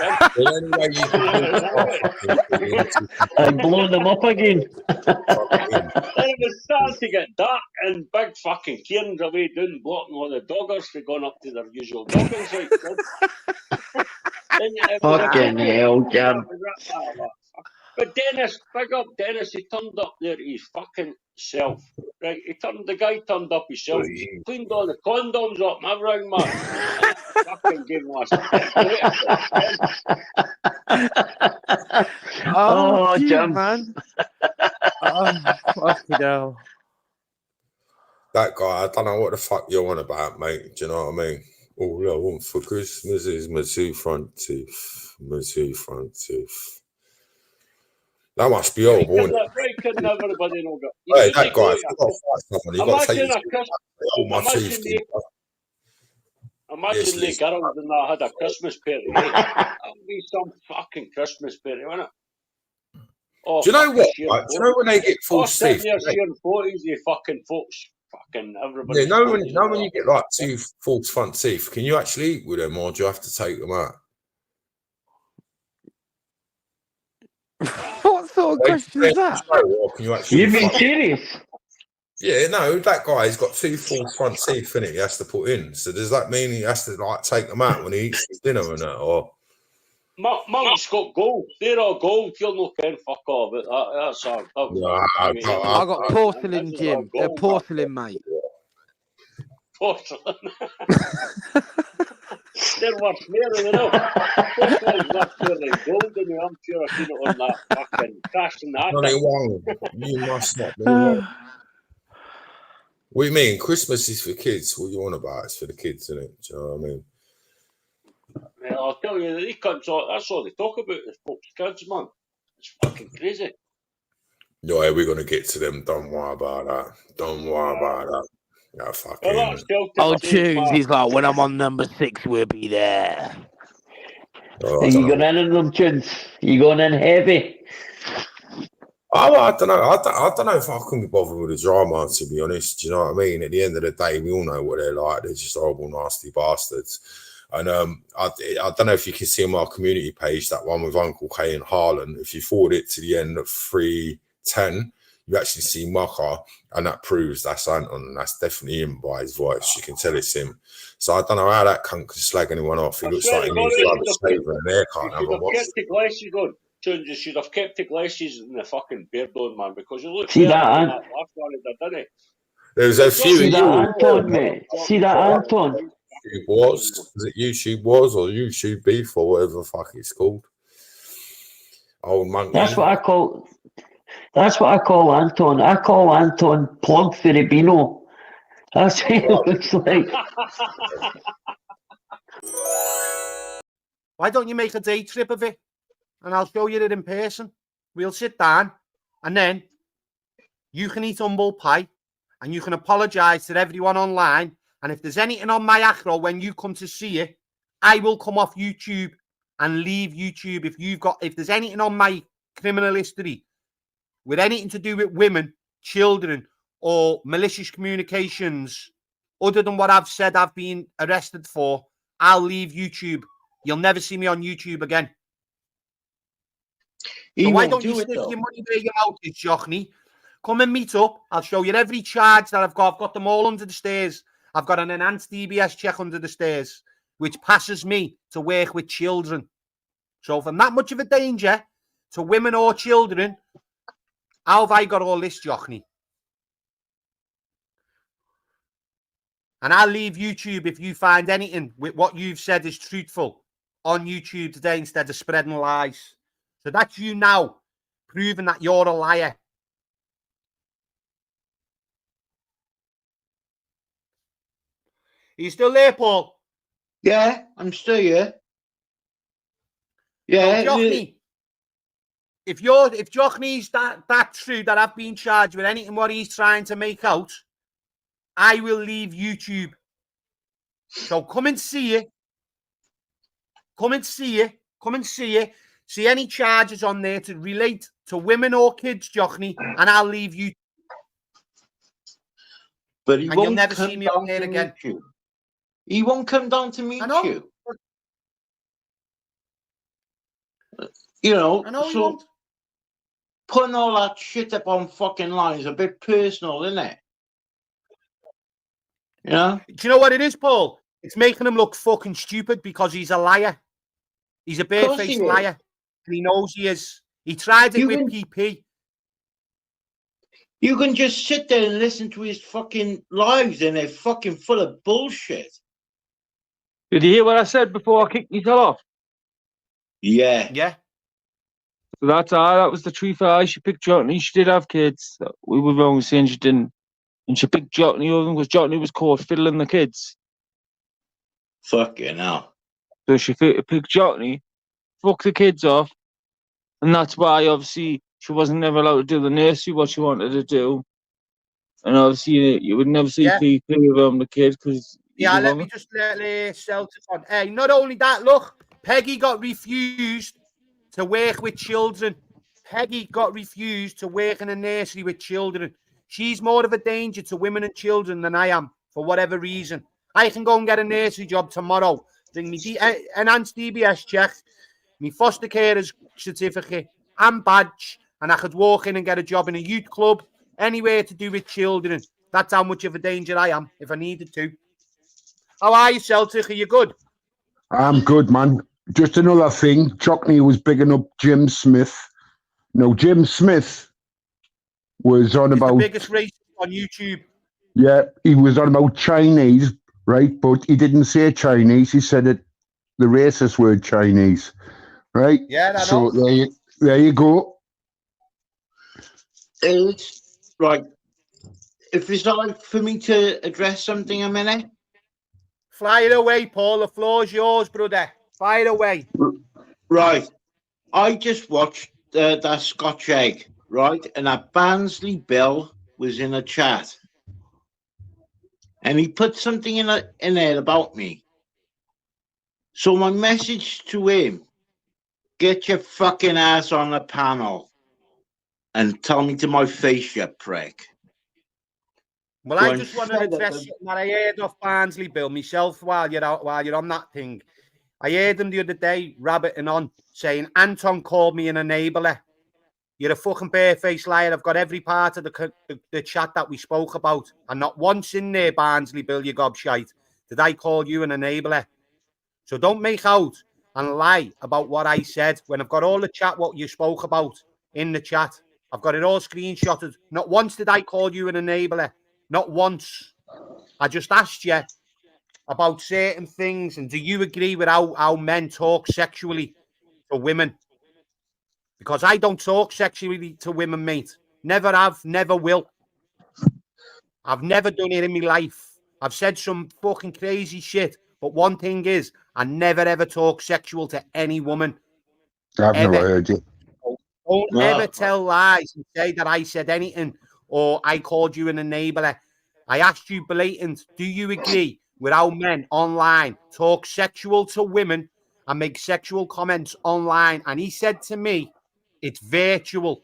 I'm blowing them up again. Then it was starting to get dark and big fucking Kieran's away down blocking all the doggers for going up to their usual dogging site. Fucking hell, Jim. But Dennis, big up Dennis, he turned up there his fucking self. Right, the guy turned up himself, cleaned all the condoms up and everything, man. Fucking gave him Oh, Jim, man. Oh, fucking hell. That guy, I don't know what the fuck you're on about, mate. Do you know what I mean? All I want for Christmas is my 2 front teeth. My 2 front teeth. That must be all, boy. Everybody know that. Hey, that guy, you've got to fight someone. You've got to take Imagine the girls and I had a Christmas party. That would be some fucking Christmas party, wouldn't it? Oh, do you know what? Right? Do you know when they get full teeth? You're sharing photos, you fucking folks. Fucking everybody. Yeah, know when you get like 2 false front teeth, can you actually eat with them or do you have to take them out? What sort of question is that? Can you actually? You've been serious? Yeah, no, that guy's got 2 false front teeth in it. He has to put in. So does that mean he has to like take them out when he eats his dinner or not? Or Monk's got gold. They're all gold. You'll not care fuck all about that. That's all. I got porcelain, Jim. They're porcelain, mate. Porcelain. They're worth more than enough. Porcelain's worth more than gold, and I'm sure I've seen it on that fucking crash in the attic. You must not be wrong. What do you mean? Christmas is for kids. What you want about? It's for the kids, isn't it? Do you know what I mean? Yeah, I'll tell you, they can't talk. That's all they talk about is folks' kids, man. It's fucking crazy. No, we're going to get to them. Don't worry about that. Don't worry about that. No, Well, fucking. that's still Oh, to change, Tunes, he's like, when I'm on number 6, we'll be there. Oh, Are I you don't going know. in on them tunes? You going in heavy? I don't know. I don't know if I can be bothered with the drama, to be honest. Do you know what I mean? At the end of the day, we all know what they're like. They're just horrible, nasty bastards. And I don't know if you can see on my community page that one with Uncle K and Harlan. If you forward it to the end of 3:10, you actually see Mucker, and that proves that's Anton. That's definitely him by his voice. You can tell it's him. So I don't know how that cunt can slag anyone off. He I looks swear like to he God, needs they to have should a have shaver and a haircut. kept the glasses on. Tunes, you should have kept the glasses and the fucking beard on, man, because you look See better that, than Ant? that last one, didn't he? There's a few See of that, you. Anton, mate? See that, Anton? YouTube Wars. Is it YouTube Wars or YouTube Beef or whatever the fuck it's called? Old monkey. That's what I call Anton. I call Anton Plug Filipino. That's what he looks like. Why don't you make a day trip of it? And I'll show you it in person. We'll sit down and then you can eat humble pie and you can apologise to everyone online. And if there's anything on my acro when you come to see it, I will come off YouTube and leave YouTube. If there's anything on my criminal history with anything to do with women, children, or malicious communications, other than what I've said I've been arrested for, I'll leave YouTube. You'll never see me on YouTube again. So why don't you stick your money where your mouth is, Johnny? Come and meet up. I'll show you every charge that I've got. I've got them all under the stairs. I've got an enhanced DBS check under the stairs, which passes me to work with children. So if I'm that much of a danger to women or children, how have I got all this, Johnny? And I'll leave YouTube if you find anything with what you've said is truthful on YouTube today instead of spreading lies. So that's you now, proving that you're a liar. Are you still there, Paul? Yeah, I'm still here. Yeah. So, Johnny, if Johnny's that true that I've been charged with anything what he's trying to make out, I will leave YouTube. So come and see it. Come and see it. Come and see it. See any charges on there to relate to women or kids, Johnny, and I'll leave you. But he and won't you'll never come see me down up there to again. meet you. He won't come down to meet you. You know, I know he so won't. putting all that shit up on fucking line is a bit personal, isn't it? Yeah. Do you know what it is, Paul? It's making him look fucking stupid because he's a liar. He's a barefaced liar. And he knows he is. He tried it with PP. You can just sit there and listen to his fucking lives and they're fucking full of bullshit. Did you hear what I said before I kicked you off? Yeah. Yeah. So that was the truth. She picked Johnny. She did have kids. We were wrong saying she didn't. And she picked Johnny over because Johnny was caught fiddling the kids. Fucking hell. So she picked Johnny, fucked the kids off, and that's why obviously she wasn't never allowed to do the nursery what she wanted to do. And obviously you would never see PP around the kids because let me just let Celtic on. Hey, not only that, look, Peggy got refused to work with children. Peggy got refused to work in a nursery with children. She's more of a danger to women and children than I am, for whatever reason. I can go and get a nursery job tomorrow, bring me enhanced DBS check, me foster carer's certificate and badge, and I could walk in and get a job in a youth club, anywhere to do with children. That's how much of a danger I am, if I needed to. How are you, Celtic? Are you good? I'm good, man. Just another thing, Jockney was bigging up Jim Smith. No, Jim Smith was on about... the biggest racist on YouTube. Yeah, he was on about Chinese, right? But he didn't say Chinese. He said it, the racist word Chinese, right? Yeah, I so know. there you go. It's right. If it's all right for me to address something a minute. Fly it away, Paul. The floor's yours, brother. Fire away. Right. I just watched that Scotch egg, right? And that Barnsley Bill was in a chat. and he put something in there about me. So my message to him: get your fucking ass on the panel and tell me to my face, you prick. Well, I just want to address something that I heard off Barnsley, Bill, myself, while you're on that thing. I heard him the other day rabbiting on, saying, Anton called me an enabler. You're a fucking barefaced liar. I've got every part of the chat that we spoke about. And not once in there, Barnsley, Bill, you gobshite, did I call you an enabler. So don't make out and lie about what I said when I've got all the chat, what you spoke about in the chat. I've got it all screenshotted. Not once did I call you an enabler. Not once. I just asked you about certain things, and do you agree with how men talk sexually to women? Because I don't talk sexually to women, mate. Never have, never will. I've never done it in my life. I've said some fucking crazy shit, but one thing is, I never ever talk sexual to any woman. I've never heard you. Don't ever tell lies and say that I said anything or I called you an enabler. I asked you blatant, do you agree with how men online talk sexual to women and make sexual comments online? And he said to me, it's virtual.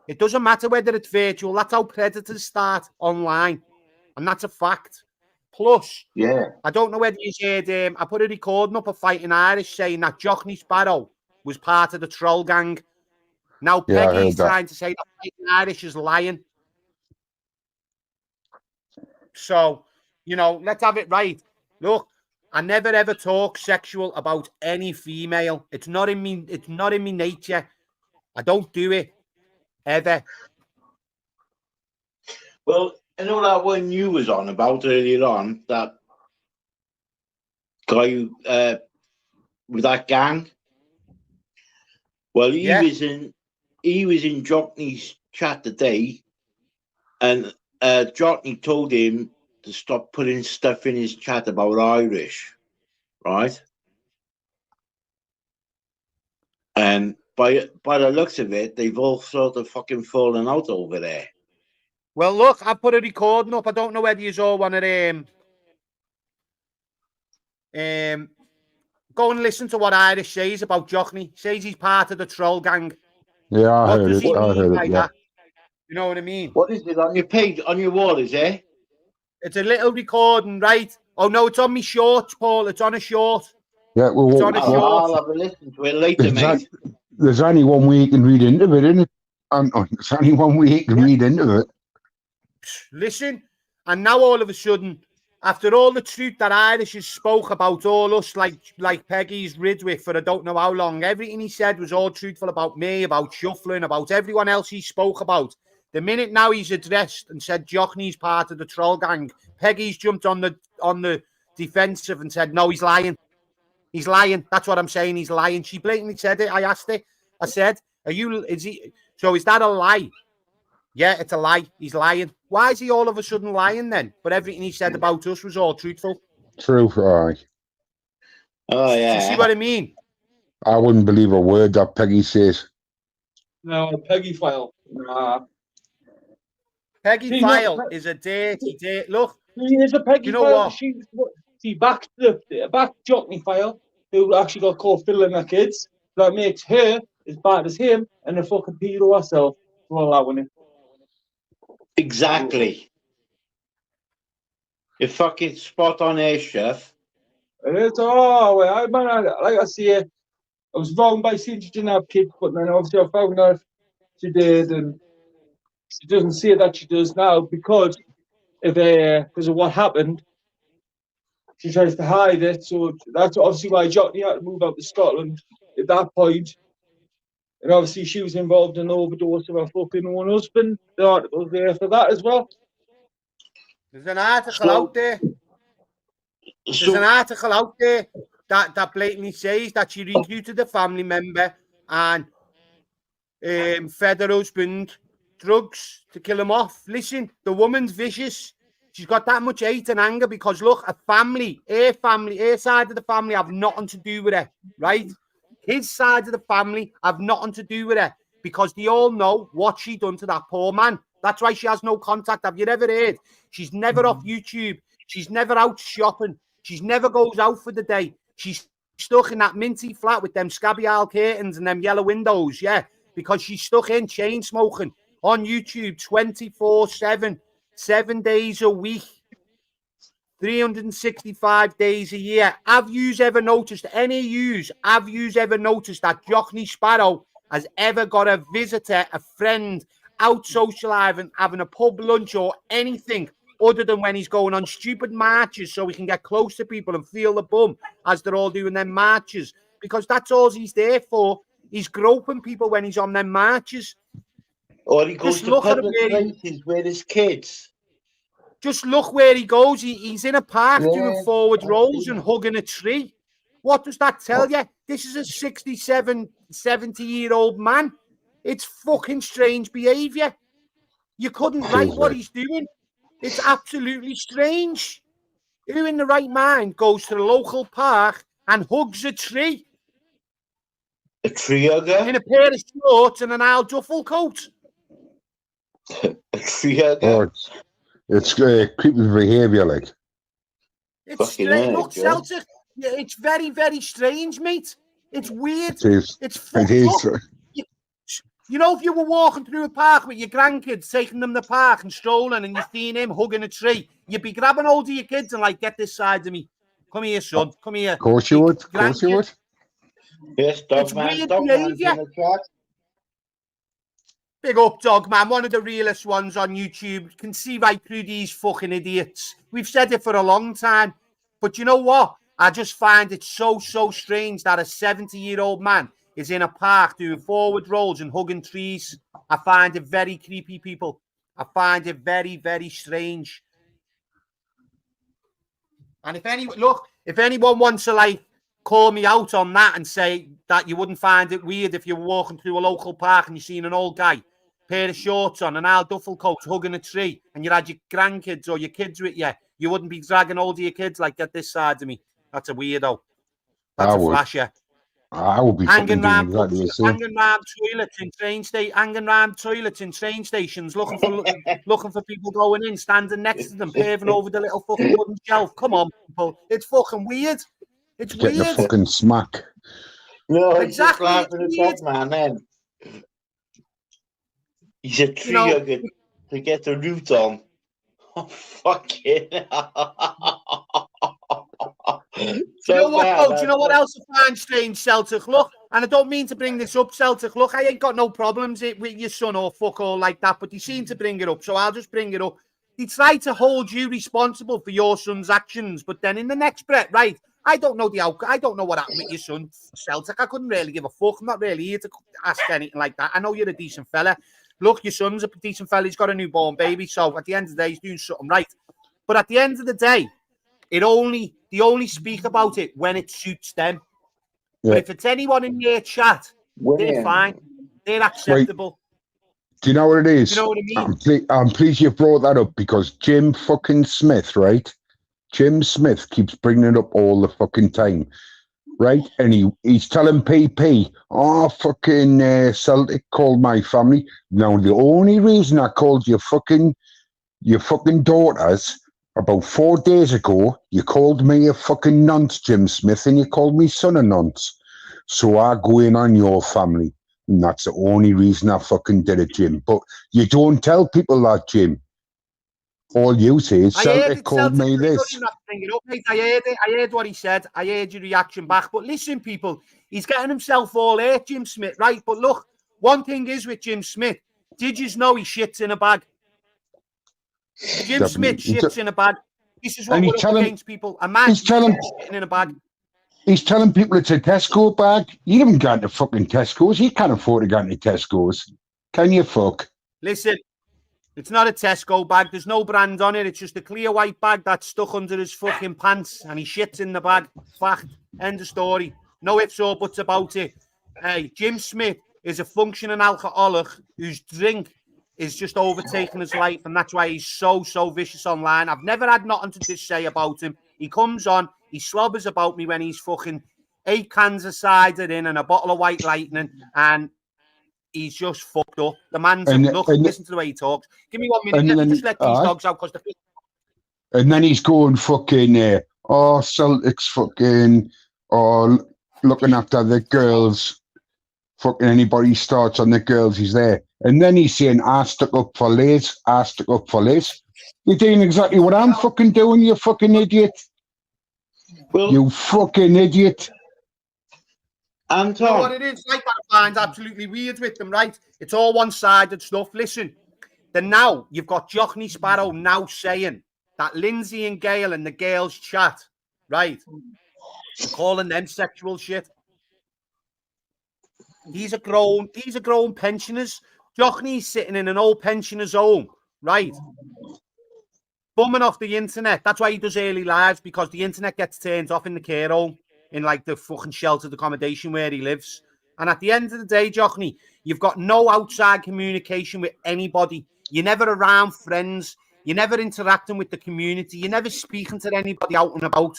It doesn't matter whether it's virtual. That's how predators start online. And that's a fact. Plus, I don't know whether you heard, I put a recording up of Fighting Irish saying that Jockney Sparrow was part of the troll gang. Now, Peggy's trying to say that Fighting Irish is lying. So, let's have it right. Look, I never ever talk sexual about any female. It's not in me. It's not in me nature. I don't do it ever. Well, I know that one you was on about earlier on, that guy who, with that gang. Well, he was in Jockney's chat today, and Jockney told him to stop putting stuff in his chat about Irish, right? And by the looks of it, they've all sort of fucking fallen out over there. Well, look, I put a recording up. I don't know whether you all want to go and listen to what Irish says about Jockney. He says he's part of the troll gang. Yeah, I heard does it. he I mean heard by it. Yeah. that? You know what I mean? What is it on your page, on your wall, is it? It's a little recording, right? Oh, no, it's on me shorts, Paul. It's on a short. Yeah, well, it's on a short. I'll have a listen to it later, mate. There's only one way you can read into it, isn't it? There's only one way you can read into it. Listen, and now all of a sudden, after all the truth that Irish has spoke about all us, like Peggy's rid with for I don't know how long, everything he said was all truthful about me, about shuffling, about everyone else he spoke about. The minute now he's addressed and said Jockney's part of the troll gang, Peggy's jumped on the defensive and said, no, he's lying. He's lying. That's what I'm saying. He's lying. She blatantly said it. I asked her. I said, is that a lie? Yeah, it's a lie. He's lying. Why is he all of a sudden lying then? But everything he said about us was all truthful. True, aye. Oh, yeah. Do you see what I mean? I wouldn't believe a word that Peggy says. No, Peggy file. Nah. Peggy file is a dirty. Look, she is a Peggy file. What? She backed Jockney file, who actually got caught fiddling her kids. That makes her as bad as him and a fucking pedo herself for allowing it. Exactly. You're fucking spot on there, chef. It is. Oh, well, like I say, I was wrong by saying she didn't have kids, but then obviously I found out she did, and she doesn't say that she does now because of what happened. She tries to hide it, so that's obviously why Jockney had to move out to Scotland at that point. And obviously she was involved in the overdose of her fucking own husband. The article's there for that as well. There's an article out there. There's an article out there that blatantly says that she recruited a family member and fed her husband drugs to kill him off. Listen, the woman's vicious. She's got that much hate and anger because, look, her side of the family have nothing to do with her, right? His side of the family have nothing to do with her because they all know what she done to that poor man. That's why she has no contact. Have you ever heard? She's never off YouTube. She's never out shopping. She's never goes out for the day. She's stuck in that minty flat with them scabby owl curtains and them yellow windows, yeah, because she's stuck in chain smoking on YouTube 24/7, 7 days a week, 365 days a year. Have yous ever noticed, any of yous, have yous ever noticed that Jockney Sparrow has ever got a visitor, a friend, out socialising, having a pub lunch or anything other than when he's going on stupid marches so he can get close to people and feel the bum as they're all doing them marches? Because that's all he's there for. He's groping people when he's on them marches. Or he goes Just to look at public places with his kids. Just look where he goes. He's in a park doing Yeah, forward I've rolls seen and that. hugging a tree. What does that tell you? This is a 67, 70-year-old man. It's fucking strange behaviour. You couldn't write what he's doing. It's absolutely strange. Who in the right mind goes to the local park and hugs a tree? A tree hugger? In a pair of shorts and an owl duffel coat. A tree hugger? Oh, it's creepy behaviour, like. It's Fucking strange. hell, Look, Joe. Celtic, yeah, it's very, very strange, mate. It's weird. It is. It's It fucked is. up. You know, if you were walking through a park with your grandkids, taking them to the park and strolling, and you seen him hugging a tree, you'd be grabbing hold of your kids and like, get this side of me. Come here, son. Come here. Of course you would. Of course you would. Yes, It's Dogman. weird Dogman's behaviour. in the chat. Big up, Dog Man, one of the realest ones on YouTube. You can see right through these fucking idiots. We've said it for a long time. But you know what? I just find it so strange that a 70-year-old man is in a park doing forward rolls and hugging trees. I find it very creepy, people. I find it very, very strange. And if anyone wants to like call me out on that and say that you wouldn't find it weird if you were walking through a local park and you seen an old guy, pair of shorts on, an owl duffel coat, hugging a tree, and you had your grandkids or your kids with you, you wouldn't be dragging hold of your kids like, get this side of me. That's a weirdo. That's a flasher. I would be fucking doing exactly the same. Hanging round toilets in train stations, looking for people going in, standing next to them, paving over the little fucking wooden shelf. Come on, people. It's fucking weird. It's Getting weird. a fucking smack. No, he's Exactly, just laughing it's at weird. Dogman then. He's a tree hugger to get the root on. Oh, fucking Do you know what, though? Do you know what else I find strange, Celtic? Look, and I don't mean to bring this up, Celtic. Look, I ain't got no problems with your son or fuck all like that, but you seem to bring it up, so I'll just bring it up. He tried to hold you responsible for your son's actions, but then in the next breath, right? I don't know the outcome. I don't know what happened with your son, Celtic. I couldn't really give a fuck. I'm not really here to ask anything like that. I know you're a decent fella. Look, your son's a decent fella. He's got a newborn baby, so at the end of the day, he's doing something right. But at the end of the day, they only speak about it when it suits them. Yeah. But if it's anyone in their chat, they're fine. They're acceptable. Do you know what it is? Do you know what I mean? I'm pleased you brought that up because Jim fucking Smith, right? Jim Smith keeps bringing it up all the fucking time, right? And he's telling PP, oh, fucking Celtic called my family. Now, the only reason I called your fucking daughters about 4 days ago, you called me a fucking nonce, Jim Smith, and you called me son a nonce. So I go in on your family. And that's the only reason I fucking did it, Jim. But you don't tell people that, Jim. All you say is Celtic called me this. Bring it up, mate. I heard it. I heard what he said. I heard your reaction back. But listen, people, he's getting himself all hurt, Jim Smith, right? But look, one thing is with Jim Smith, did you know he shits in a bag? Jim Smith shits in a bag. This is what we're up against, people. A man shitting in a bag. He's telling people it's a Tesco bag. You haven't got to fucking Tesco's. You can't afford to go into Tesco's. Can you fuck? Listen, it's not a Tesco bag. There's no brand on it. It's just a clear white bag that's stuck under his fucking pants and he shits in the bag. Fact. End of story. No ifs or buts about it. Hey, Jim Smith is a functioning alcoholic whose drink is just overtaking his life, and that's why he's so vicious online. I've never had nothing to say about him. He comes on, he slobbers about me when he's fucking 8 cans of cider in and a bottle of White Lightning, and he's just fucked up. The man's listen to the way he talks. Give me 1 minute. Let me just let these dogs out because And then he's going fucking, Celtics fucking, or looking after the girls. Fucking anybody starts on the girls, he's there. And then he's saying, I stuck up for Liz, I stuck up for Liz. You're doing exactly what I'm fucking doing, you fucking idiot. Well, you fucking idiot. You know what it is? Like that finds absolutely weird with them, right? It's all one-sided stuff. Listen, then now you've got Johnny Sparrow now saying that Lindsay and Gail and the girls chat, right? Calling them sexual shit. These are grown pensioners. Johnny's sitting in an old pensioner's home, right? Bumming off the internet. That's why he does early lives, because the internet gets turned off in the care home, in like the fucking sheltered accommodation where he lives. And at the end of the day, Johnny, you've got no outside communication with anybody. You're never around friends. You're never interacting with the community. You're never speaking to anybody out and about.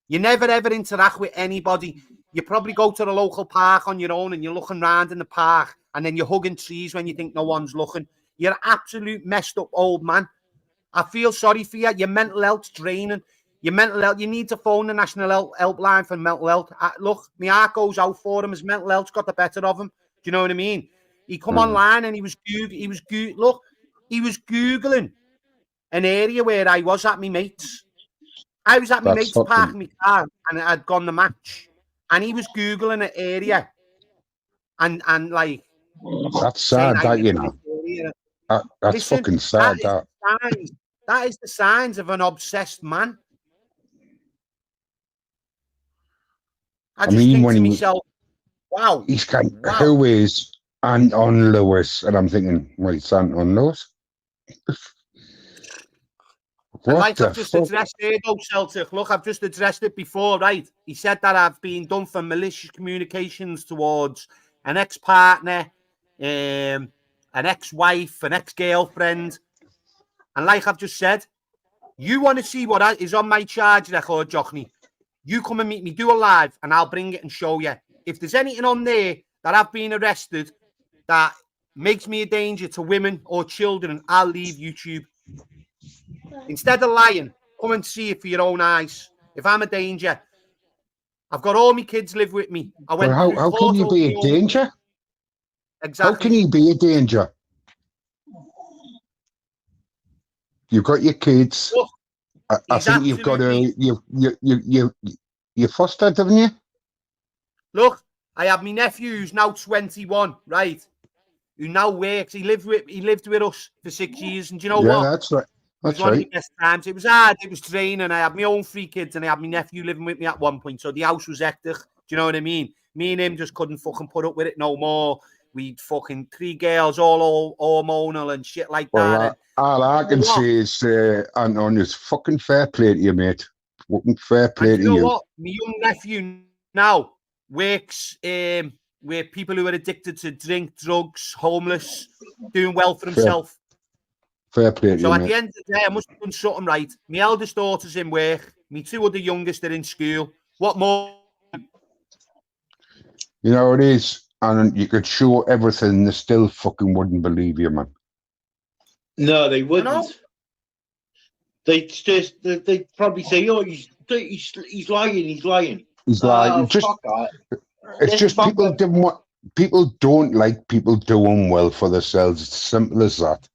You never ever interact with anybody. You probably go to the local park on your own and you're looking around in the park and then you're hugging trees when you think no one's looking. You're an absolute messed up old man. I feel sorry for you. Your mental health's draining. Your mental health, you need to phone the National Helpline for mental health. Look, my heart goes out for him. His mental health's got the better of him. Do you know what I mean? He come online and he was Googling an area where I was at my mates. I was at my mate's park in my car and I'd gone the match. And he was Googling an area and like... That's sad, that, you know. That's Listen, fucking sad, that. That is the signs of an obsessed man. I just think to myself, wow. He's going, who is Anton Lewis? And I'm thinking, well, it's Anton Lewis. And like I've just addressed it, though, Celtic. Look, I've just addressed it before, right? He said that I've been done for malicious communications towards an ex-partner, an ex-wife, an ex-girlfriend. And like I've just said, you want to see what is on my charge record, Johnny? You come and meet me, do a live, and I'll bring it and show you. If there's anything on there that I've been arrested that makes me a danger to women or children, I'll leave YouTube. Instead of lying, come and see it for your own eyes. If I'm a danger, I've got all my kids live with me. I went well, how can you be a danger? Exactly. How can you be a danger? You've got your kids. Look, I think you've got you fostered, haven't you? Look, I have my nephew who's now 21, right? Who now works. He lived with us for 6 years, and do you know what? Yeah, that's right. That's one of the best times. It was hard. It was draining. I had my own 3 kids, and I had my nephew living with me at one point. So the house was hectic. Do you know what I mean? Me and him just couldn't fucking put up with it no more. We'd fucking 3 girls, all hormonal and shit like that. All I can say is, Anton, it's fucking fair play to you, mate. Fucking fair play to you. You know what? My young nephew now works with people who are addicted to drink, drugs, homeless, doing well for himself. Fair play to you, So at mate. the end of the day, I must have done something right. My eldest daughter's in work. My 2 other youngest are in school. What more? You know, it is. And you could show everything and they still fucking wouldn't believe you, man. No, they wouldn't. They'd probably say, "Oh, he's lying. He's lying." He's lying. It's just people don't like people doing well for themselves. It's simple as that.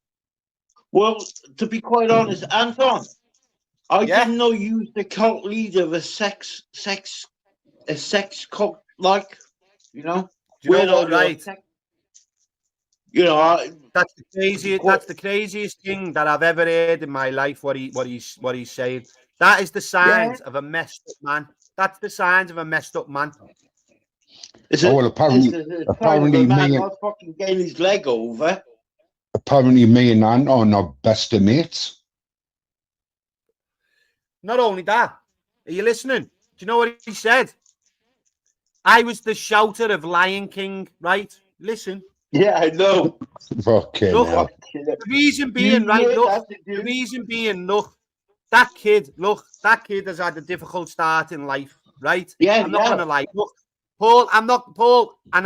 Well, to be quite honest, Anton, I didn't know you was the cult leader of a sex cult, like, you know. Do you know what, right? You know, that's the craziest thing that I've ever heard in my life. What he's saying. That is the signs of a messed up man. That's the signs of a messed up man. Apparently me and fucking getting his leg over. Apparently, me and Anton are best of mates. Not only that, are you listening? Do you know what he said? I was the shouter of Lion King, right? Listen. Yeah, I know. Okay. Look, the reason being, right? Look, the reason being, look, that kid has had a difficult start in life, right? Yeah, I'm not gonna lie. Look, Paul, and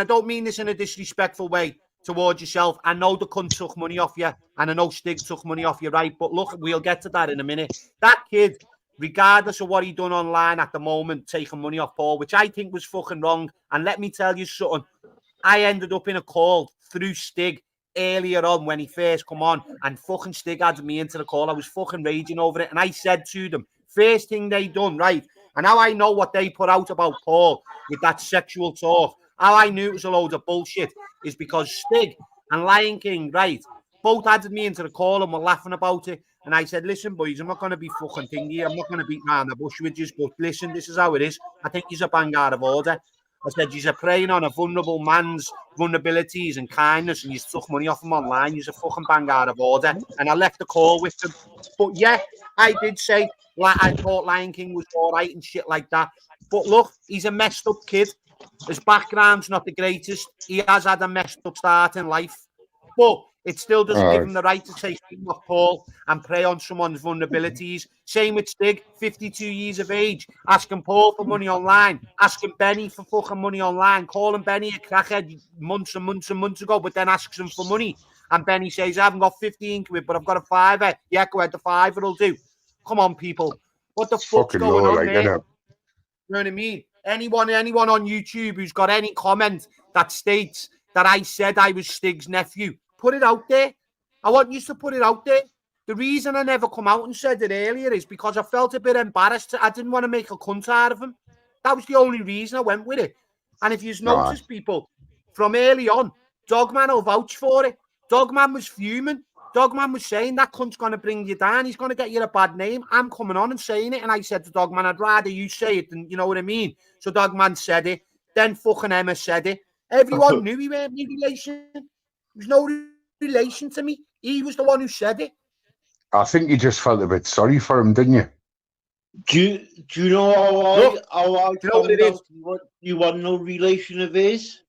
I don't mean this in a disrespectful way. towards yourself. I know the cunt took money off you, and I know Stig took money off you, right? But look, we'll get to that in a minute. That kid, regardless of what he done online at the moment, taking money off Paul, which I think was fucking wrong. And let me tell you something, I ended up in a call through Stig earlier on when he first come on, and fucking Stig added me into the call. I was fucking raging over it, and I said to them, first thing they done, right, and how I know what they put out about Paul with that sexual talk, how I knew it was a load of bullshit, is because Stig and Lion King, right, both added me into the call and were laughing about it. And I said, listen, boys, I'm not going to be fucking thingy. I'm not going to beat around the bush with you, but listen, this is how it is. I think he's a bang out of order. I said, you're preying on a vulnerable man's vulnerabilities and kindness, and you took money off him online. You're a fucking bang out of order. And I left the call with them. But yeah, I did say, like, I thought Lion King was all right and shit like that. But look, he's a messed up kid. His background's not the greatest. He has had a messed up start in life. But it still doesn't give him the right to say something off Paul and prey on someone's vulnerabilities. Same with Stig, 52 years of age, asking Paul for money online, asking Benny for fucking money online, calling Benny a crackhead months and months and months ago, but then asks him for money. And Benny says, I haven't got 15 quid, but I've got a fiver. Yeah, go ahead, the fiver will do. Come on, people. What the fuck's going on there? You know what I mean? Anyone on YouTube who's got any comment that states that I said I was Stig's nephew, put it out there. I want you to put it out there. The reason I never come out and said it earlier is because I felt a bit embarrassed. I didn't want to make a cunt out of him. That was the only reason I went with it. And if you've noticed, people, from early on, Dogman will vouch for it. Dogman was fuming. Dogman was saying that cunt's going to bring you down. He's going to get you a bad name. I'm coming on and saying it. And I said to Dogman, I'd rather you say it than, you know what I mean? So Dogman said it. Then fucking Emma said it. Everyone knew he weren't my relation. There was no relation to me. He was the one who said it. I think you just felt a bit sorry for him, didn't you? Do you know how I found out you want no relation of his?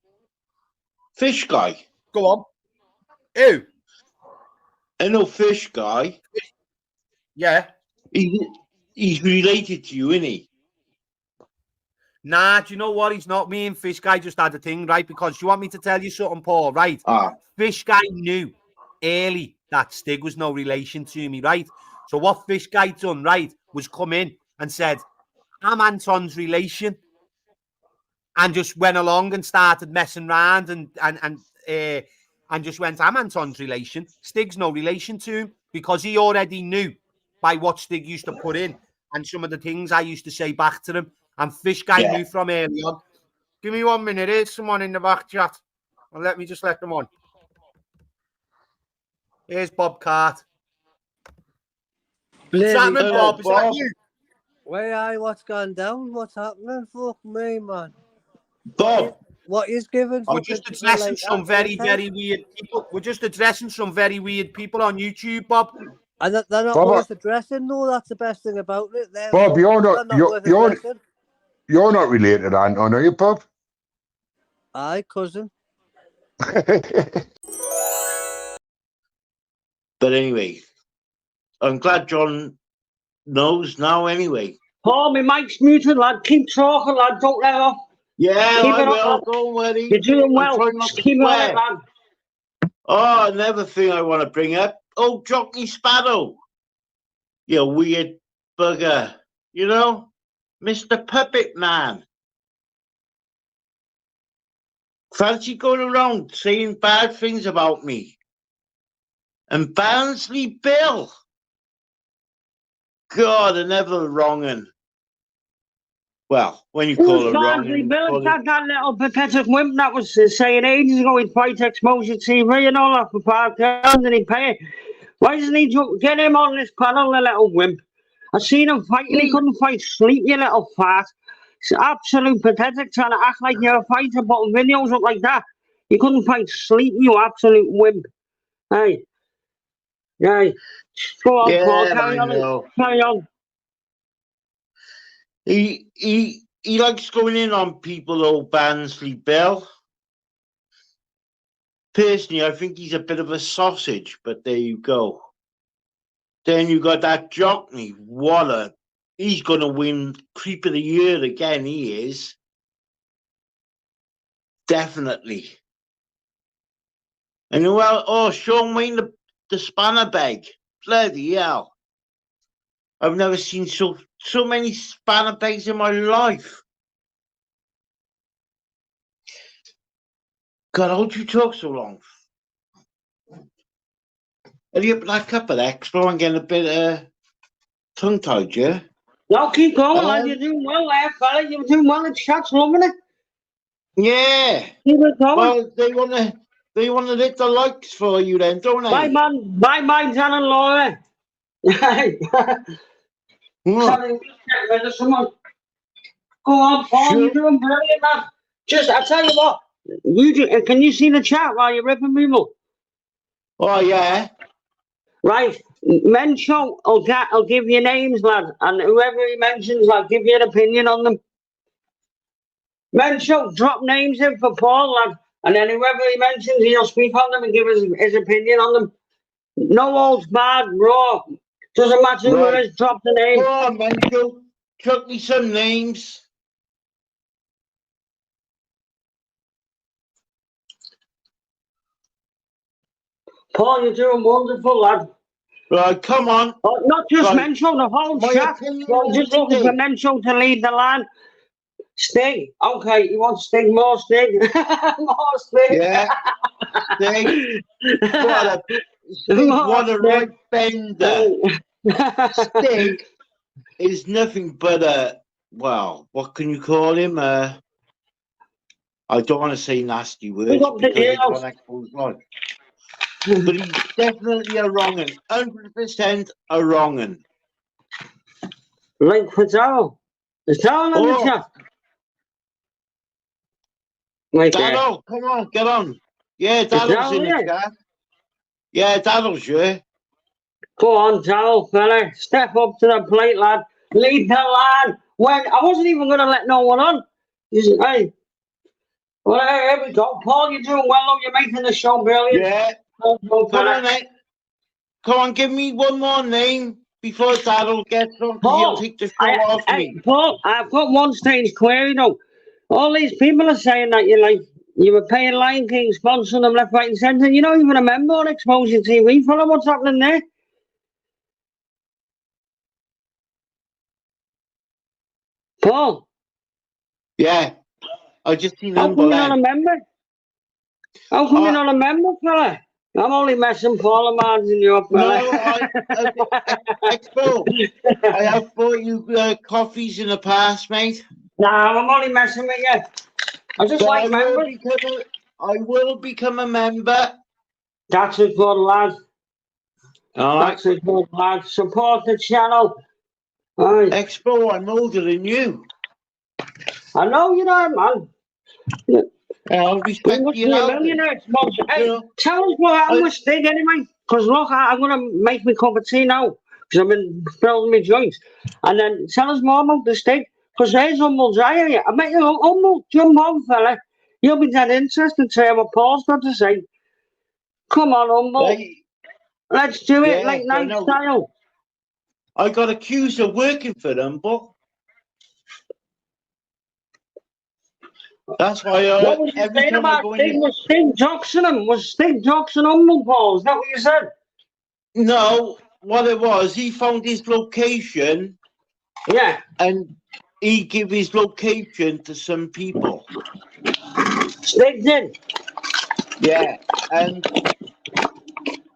Fish guy. Go on. Who? I know Fish guy. Yeah. He's related to you, isn't he? Nah, do you know what? He's not. Me and Fish Guy just had a thing, right? Because you want me to tell you something, Paul, right? Fish Guy knew early that Stig was no relation to me, right? So what Fish Guy done, right, was come in and said, I'm Anton's relation. And just went along and started messing around and just went, I'm Anton's relation. Stig's no relation to him because he already knew by what Stig used to put in and some of the things I used to say back to them. And Fish Guy knew from early on. Give me 1 minute. Here's someone in the back chat. And let me just let them on. Here's Bob Cart. What's happening, Bob? Is that you? Where are you? What's gone down? What's happening? Fuck me, man. Bob. What is given? We're just addressing some very weird people. We're just addressing some very weird people on YouTube, Bob. And they're not worth addressing, though. That's the best thing about it. Bob, you're not related to Anton, are you, Bob? Aye, cousin. But anyway, I'm glad John knows now anyway. Paul, my mic's muted, lad. Keep talking, lad. Don't let off. Yeah, keep I will. Don't worry. You're doing well. Just keep on it, man. Oh, another thing I want to bring up. Oh, Jockney Sparrow. You weird bugger. You know? Mr. Puppet Man. Fancy going around saying bad things about me. And Barnsley Bill. God, another wrong'un. Well, when you call it wrong. Bill, that little pathetic wimp that was saying ages ago he'd fight Exposure TV and all that for £5 and he'd pay it. Why doesn't he get him on this panel, the little wimp? I seen him fighting, he couldn't fight sleep, you little fat. It's absolute pathetic trying to act like you're a fighter, putting videos up like that. You couldn't fight sleep, you absolute wimp. Hey. Yeah. Go on, Paul, carry on. Carry on. He likes going in on people, old Barnsley Bill. Personally, I think he's a bit of a sausage, but there you go. Then you got that Jockney. He's going to win Creep of the Year again, he is. Definitely. And well, oh, Sean Wayne, the spanner bag. Bloody hell. I've never seen so many spanner bags in my life. God, how do you talk so long? Are you up that cup of Expo and getting a bit tongue-tied, yeah? No, keep going, lad. You're doing well there, fella. You're doing well. The chat's loving it. Yeah. Keep it going. Well, they wanna hit the likes for you then, don't they? My Dan and Laura. Someone. Go on, Paul. Sure. You're doing brilliant, man. Just, I tell you what. Can you see the chat while you're ripping people? Oh yeah. Right. Mention will give you names, lad, and whoever he mentions, I'll give you an opinion on them. Mention, drop names in for Paul, lad, and then whoever he mentions, he'll speak on them and give his opinion on them. No holds barred, raw. Doesn't matter who it is, drop the name. Go on, Mention. Chuck me some names. Paul, you're doing wonderful, lad. Right, come on. Oh, not just Mention, the whole chat. Well, just looking for Mention to lead the line. Sting. Okay, you want Sting? More Sting. More Sting. Yeah. Sting. What a right bender. Sting is nothing but a, well, what can you call him? I don't want to say nasty words because it's on Expo's life. But he's definitely a wrong-un. 100% a wrong-un. Link for Darryl. Is Darryl on the chat? Darryl, come on, get on. Yeah, Darryl's in the chat. Yeah, Darryl's here. Go on, Darryl, fella. Step up to the plate, lad. Lead the line. When I wasn't even going to let no one on. Hey. Well, here we go. Paul, you're doing well, though. You're making the show brilliant. Yeah. Come on, mate. Come on, give me one more name before Darryl gets on. He'll take the show off me. Paul, I've got one strange query, though. All these people are saying that you were paying Lion King, sponsoring them left, right, and centre. You're not even a member on Exposure TV. Follow what's happening there. Paul. Yeah. I just seen How come you're not a member? How come you're not a member, fella? I'm only messing Paul and Martin you up, fella. No, Expo, I have bought you coffees in the past, mate. Nah, I'm only messing with you. I just like members. I will become a member. That's a good lad. That's a good lad. Support the channel. Right. Expo, I'm older than you. I know you are, man. I'll respect you. You must be a millionaire. Hey, tell us what happened with Stig anyway. Because look, I'm going to make me cup of tea now. Because I've been building my joints. And then tell us more about the Stig. Because there's Humble's eye. I bet you Humble, jump on, fella. You'll be that interested to hear what Paul's got to say. Come on, Humble. Let's do it, like night style. I got accused of working for them, but that's why what was you saying about Stig? Was Stig doxing him? Was Stig doxing Humble, Paul? Is that what you said? No, what it was, he found his location. Yeah. And he gave his location to some people. Stig did? Yeah, and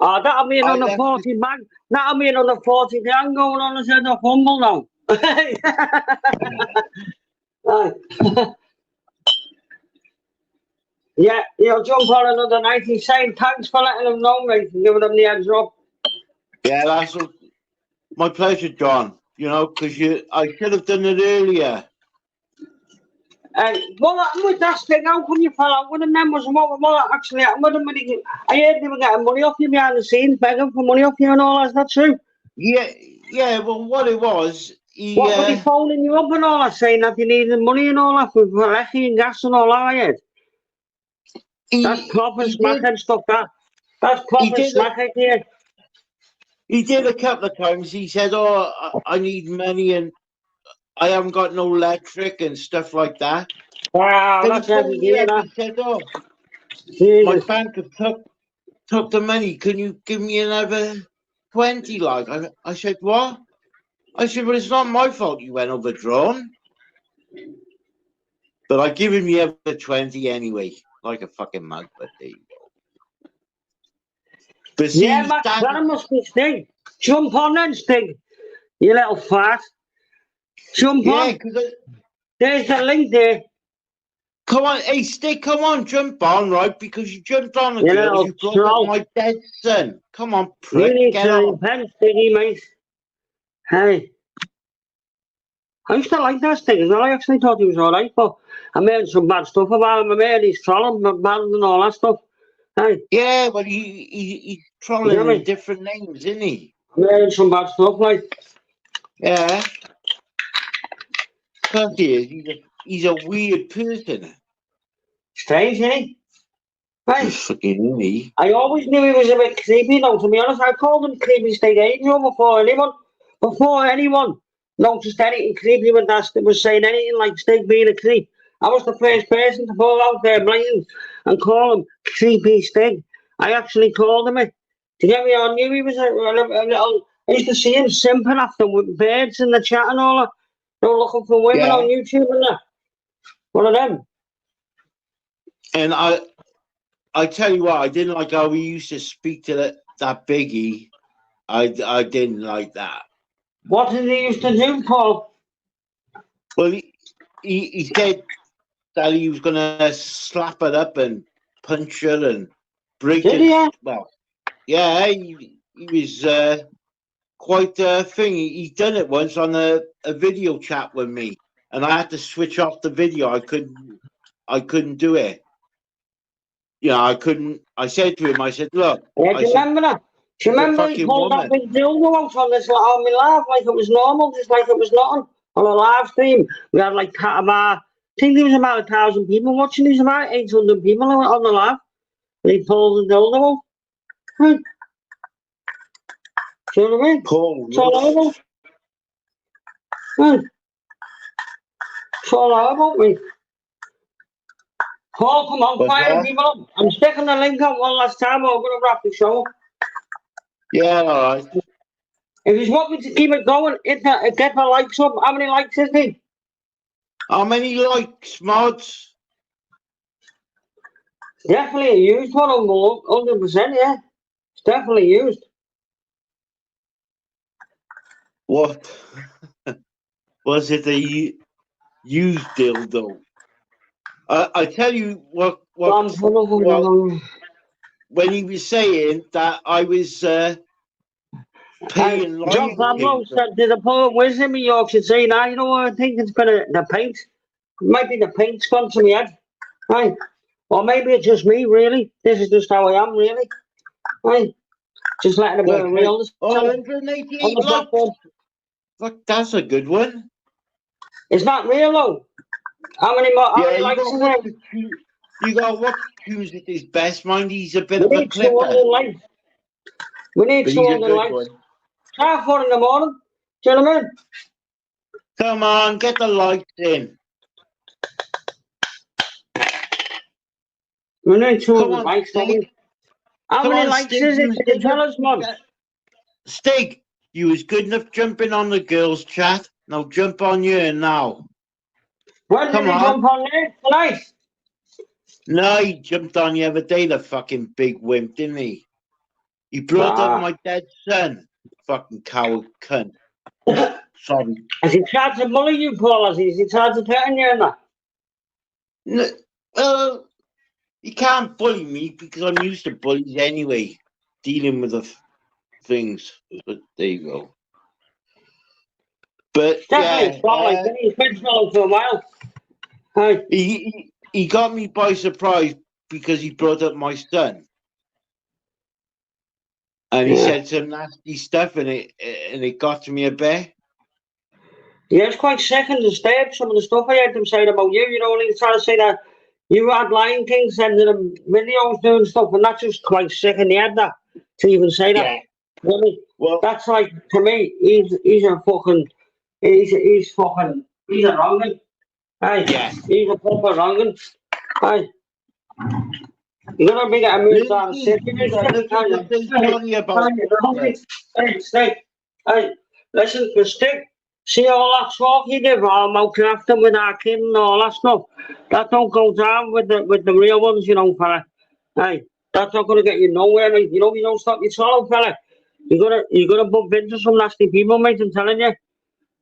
oh, that'll be another 40 man. That'll be another 40 grand going on instead of Humble now. Yeah, he'll jump on another night. He's saying thanks for letting him know, mate, and giving him the heads up. Yeah, that's my pleasure, John. You know, because I should have done it earlier. What happened with that thing? How come you fell out with him then? What actually happened with him? I heard they were getting money off you behind the scenes, begging for money off you and all that. Is that true? Yeah, well, what it was... What, were they phoning you up and all that, saying that you needed money and all that, with electricity and gas and all that, I heard? That's proper smackhead stuff, that. That's proper smackhead here. He did a couple of times. He said, oh, I need money and I haven't got no electric and stuff like that. Wow, that's every day, he said, oh, my bank have took took the money. Can you give me another 20? Like, I said, what? I said, well, it's not my fault you went overdrawn. But I give him the other 20 anyway, like a fucking mug, but there you go. But see, Yeah, Max, that must be Sting. Jump on then, Sting. You little fat. Jump on. There's the link there. Come on, hey, Stick, come on, jump on, right? Because you jumped on the You girls, little you brought troll. up my dead son. Come on, You prick, need get to on. repent, Stiggy, mate. Hey. I used to like that Sting as well. I actually thought he was alright, but I made some bad stuff about him. I made his trolling, bad and all that stuff. Hey. Yeah, but he's trolling You know in me? different names, isn't he? I made some bad stuff, like. Yeah. Because he is. He's a weird person. Strange, isn't he? Right. Just fucking me. I always knew he was a bit creepy, though, to be honest. I called him creepy State Angel before anyone noticed anything creepy with that, was saying anything like Stig being a creep. I was the first person to go out there blatant and call him creepy Stig. I actually called him it. To get me on, knew he was a little. I used to see him simping after with birds in the chat and all that. They were looking for women on YouTube and that. One of them. And I tell you what, I didn't like how we used to speak to that Biggie. I didn't like that. What did he used to do, Paul? Well, he said that he was going to slap it up and punch her and break Did it. he? Well, yeah, he was quite a thing. He done it once on a video chat with me, and I had to switch off the video. I couldn't do it. You know, I couldn't. I said to him, I said, look. Yeah, do you remember that? Do you remember he pulled that big dildo out on this on me live like it was normal, just like it was nothing? On a live stream, we had like about, I think there was about 1,000 people watching. There was about 800 people on the live. And he pulled the dildo out. Right. Do you know what I mean? It's all over. Right. It's all over, mate. Paul, come on, fire people up. I'm sticking the link up one last time, or I'm going to wrap the show. Yeah, all right. If you want me to keep it going, get the likes up. How many likes is he? How many likes, mods? Definitely a used one, 100%, yeah. It's definitely used. What? Was it a used dildo? I tell you what when he was saying that I was paying John Pablo said, did a poet wisdom in Yorkshire say, now, you know what, I think it's been the paint. It might be the paint's gone to my head. Right. Or maybe it's just me, really. This is just how I am, really. Right. Just letting a bit of realness. 188 likes. Look, that's a good one. It's not real, though. How many more likes is there? You got what Tuesday is best, mind. He's a bit of a clipper. We need 200 likes. Half 4 in the morning. Do you know what I mean? Come on, get the likes in. We need 200 likes. How many likes is it? Can you tell us, man? Stig, you was good enough jumping on the girls' chat. Now jump on you now. When did he jump on there? Tonight? No, he jumped on the other day, the fucking big wimp, didn't he? He brought up my dead son. Fucking coward cunt. Sorry. Has he tried to bully you, Paul? Has he tried to threaten you and that? No, he can't bully me because I'm used to bullies anyway. Dealing with the things. But there you go. But definitely, he's been following for a while. Hey. He got me by surprise because he brought up my son. And he said some nasty stuff and it got to me a bit. Yeah, it's quite sick and disturbed, some of the stuff I heard them saying about you. You know, when he's trying to say that you had lying things, sending them videos, doing stuff, and that's just quite sick in the head, that, to even say that. Yeah. You know what I mean? Well, that's like, to me, he's a fucking, he's a wrongin'. Hey, yeah. He's a proper wrongin'. Hey. You're gonna be getting moved out of the city. Sorry about Hey, listen, for stick. See all that talk you give all mouthing after with our kid and all that stuff. That don't go down with the real ones, you know, fella. Hey, that's not gonna get you nowhere, mate. You know, you don't stop your swallow, fella. You're gonna bump into some nasty people, mate. I'm telling you.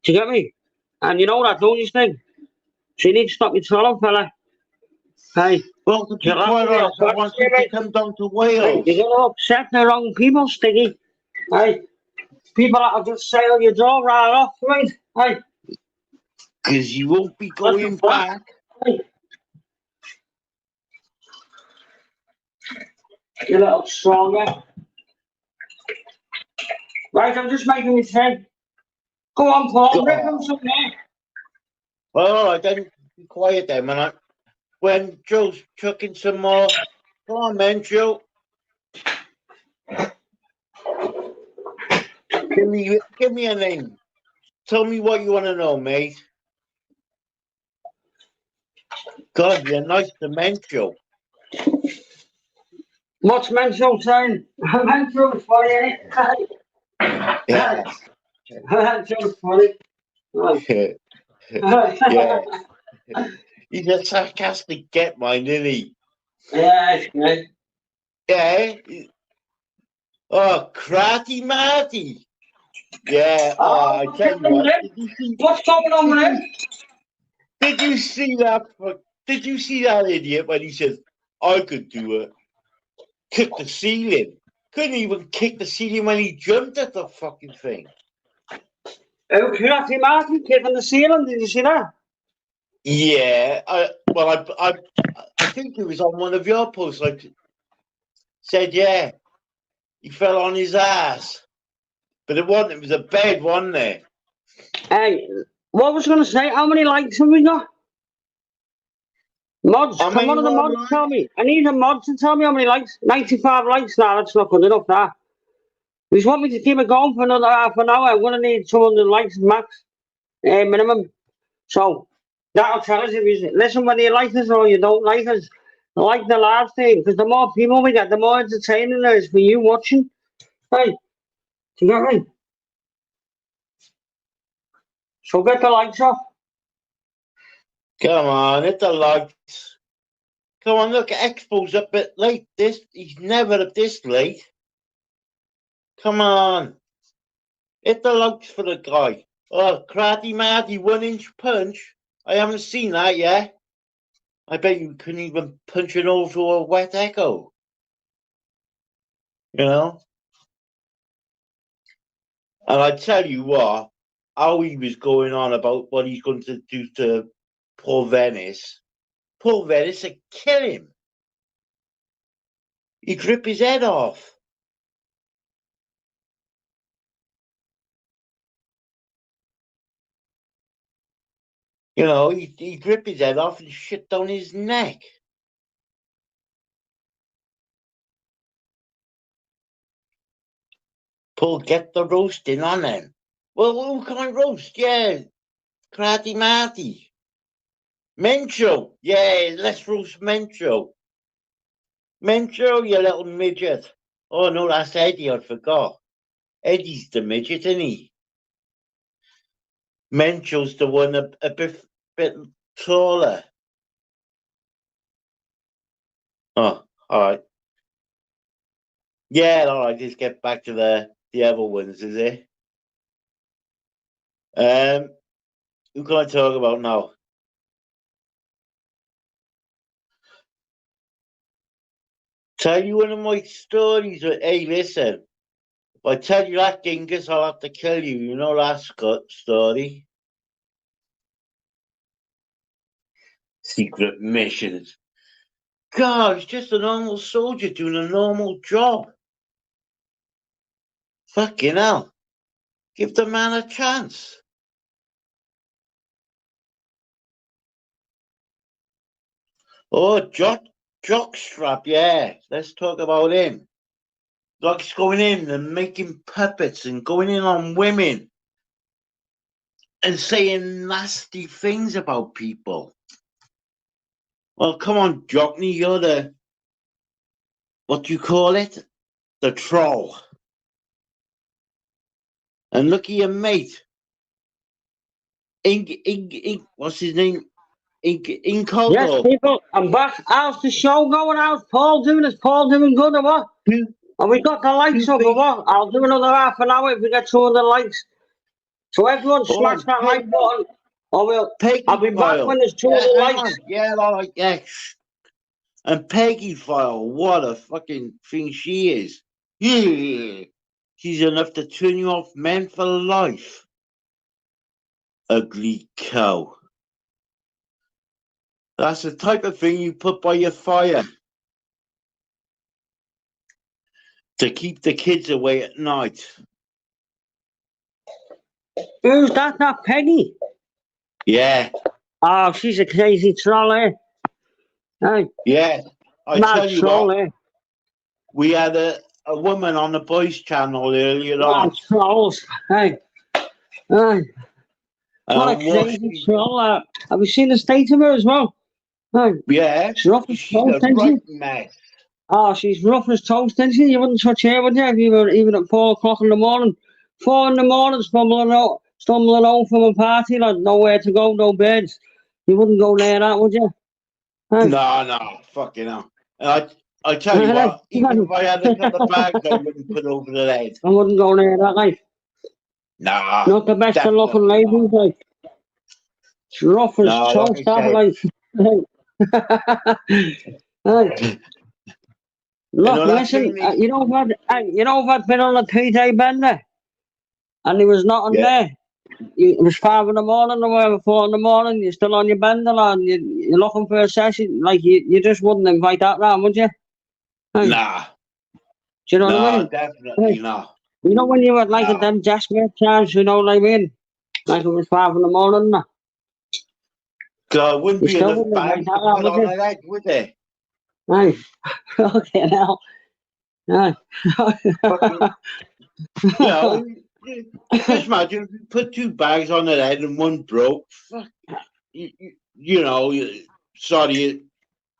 Do you get me? And you know that, don't you, Sting? So you need to stop your swallow, fella. Hey, well, to be quite honest, I want you to come down to Wales. Hey, you're gonna upset the wrong people, Stiggy. Hey, people that'll just sail your door right off, right? Hey, because you won't be going back. Hey. You're a little stronger. Right, I'm just making it say. Go on, Paul. Rip them something. Well, all right, then be quiet then, man. When Joe's chucking some more, come on, man, Joe. Give me a name. Tell me what you want to know, mate. God, you're nice to mental. What's mental saying? Mental is funny, ain't it? Yeah. Mental is funny. Yeah. He's a sarcastic get mine, isn't he? Yeah, mate. Yeah. Oh, Cratty Marty. Yeah. Oh, I tell you what. What's going on with him? Did you see that? Did you see that idiot when he said, I could do it? Kick the ceiling. Couldn't even kick the ceiling when he jumped at the fucking thing. Oh, Cratty Marty kicking the ceiling. Did you see that? Yeah. I think it was on one of your posts. Like, said, yeah, he fell on his ass. But it wasn't. It was a bed, wasn't there? Hey, what was I going to say? How many likes have we got? Mods, come on, the mods tell me. I need a mod to tell me how many likes. 95 likes now, that's not good enough, that. If you want me to keep it going for another half an hour, I'm going to need 200 likes max, minimum. So, that'll tell us if you listen whether you like us or you don't like us. Like the live stream, because the more people we get, the more entertaining it is for you watching. Hey, do you get me? So get the likes off. Come on, hit the likes. Come on, look, Expo's a bit late. He's never this late. Come on. Hit the likes for the guy. Oh, Cratty Marty 1-inch punch. I haven't seen that yet. I bet you couldn't even punch it over to a wet echo. You know? And I tell you what, how he was going on about what he's going to do to poor Venice. Poor Venice would kill him. He'd rip his head off. You know, he'd rip his head off and shit down his neck. Paul, get the roasting on him. Well, who can I roast? Yeah, Cratty Marty. Mencho. Yeah, let's roast Mencho. Mencho, you little midget. Oh, no, that's Eddie, I forgot. Eddie's the midget, isn't he? Mencho's the one a bit taller. Oh, all right. Yeah, all right, let's get back to the other ones, is it? Who can I talk about now? Tell you one of my stories. Hey, listen. If I tell you that, Genghis, I'll have to kill you. You know that story? Secret missions. God, he's just a normal soldier doing a normal job. Fucking hell. Give the man a chance. Oh, Jockstrap, yeah. Let's talk about him. Like he's going in and making puppets and going in on women and saying nasty things about people. Well, come on, Jockney, you're the what do you call it? The troll. And look at your mate. What's his name? Yes, Incognito. people, I'm back. How's the show going? How's Paul doing? Is Paul doing good or what? Have we got the likes up or what? I'll do another half an hour if we get 200 likes. So everyone smash that like button. Or I'll be back when there's 200 likes. Yeah, like yes. And Peggy File, what a fucking thing she is. Yeah. She's enough to turn you off men for life. Ugly cow. That's the type of thing you put by your fire to keep the kids away at night. Who's that? That Peggy? Yeah. Oh, she's a crazy troll, eh? Hey. Yeah. I Mad tell you troll, what, eh? we had a woman on the boys' channel earlier on. Mad trolls. Hey. Hey. What a crazy troll. Have you seen the state of her as well? Hey. Yeah. She's rough as toast, isn't right she? mess. Oh, she's rough as toast, isn't she? You wouldn't touch her, would you? If you were even at 4 o'clock in the morning. 4 in the morning, stumbling home from a party, like nowhere to go, no beds. You wouldn't go near that, would you? Hey. No, fucking hell. I tell you what, even if I had a couple of bags, I wouldn't put over the head. I wouldn't go near that, like. Nah. Not the best of looking ladies, like. It's rough as toast, that, like. Hey. Look, listen, you know what? I've been on a 3-day bender, and there was nothing there. It was 5 in the morning or whatever, 4 in the morning. You're still on your bender, and you're looking for a session. Like you just wouldn't invite that round, would you? Hey. Nah. Do you know what I mean? Definitely not. You know when you were like at them desperate times, you know what I mean? Like it was 5 in the morning. God, it wouldn't be enough bags to put on the head, would there? Right. Okay, now. Right. You know, just imagine if you put 2 bags on the head and one broke. Fuck. You know, sorry,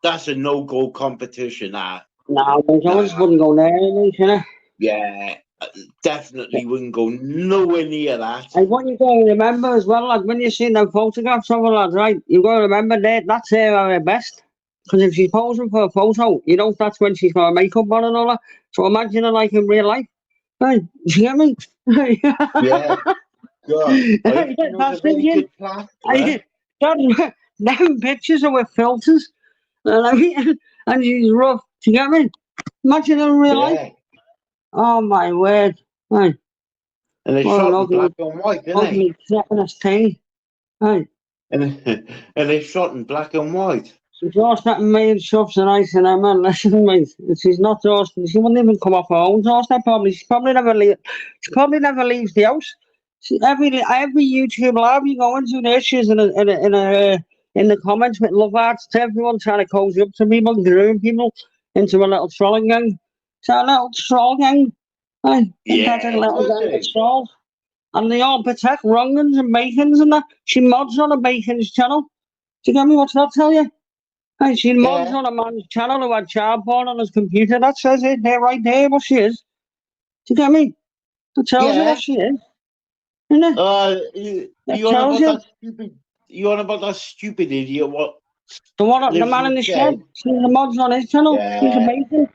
that's a no-go competition. No, I just wouldn't go there, you know? Yeah, definitely wouldn't go nowhere near that. And what you got to remember as well, like when you see them photographs of her, lads, right? You got to remember that's her at her best. Because if she's posing for a photo, you know that's when she's got her makeup on and all that. So imagine her like in real life. Right? Do you get me? Yeah. God, them pictures are with filters. And she's rough. Do you get me? Imagine her in real life. Oh my word. Right. And they shot in black and white, didn't they? Right. And they shot in black and white. So doorstep made shops and ice and man, listen, mate. She's not doorstep. She wouldn't even come off her own doorstep. She probably never leaves the house. Every YouTube live you go into there, she's in the comments with love hearts to everyone, trying to cozy up to people, groom people into a little trolling gang. It's a little troll gang. Yeah, a little gang of trolls. And they all protect wrongins and bacons and that. She mods on a bacon's channel. Do you get me? What's that tell you? And she mods on a man's channel who had child porn on his computer. That says it there, right there, what she is. Do you get me? That tells you what she is. Isn't it? You on about that stupid idiot? What? The man in the shed. See the mods on his channel. Yeah. He's a bacon.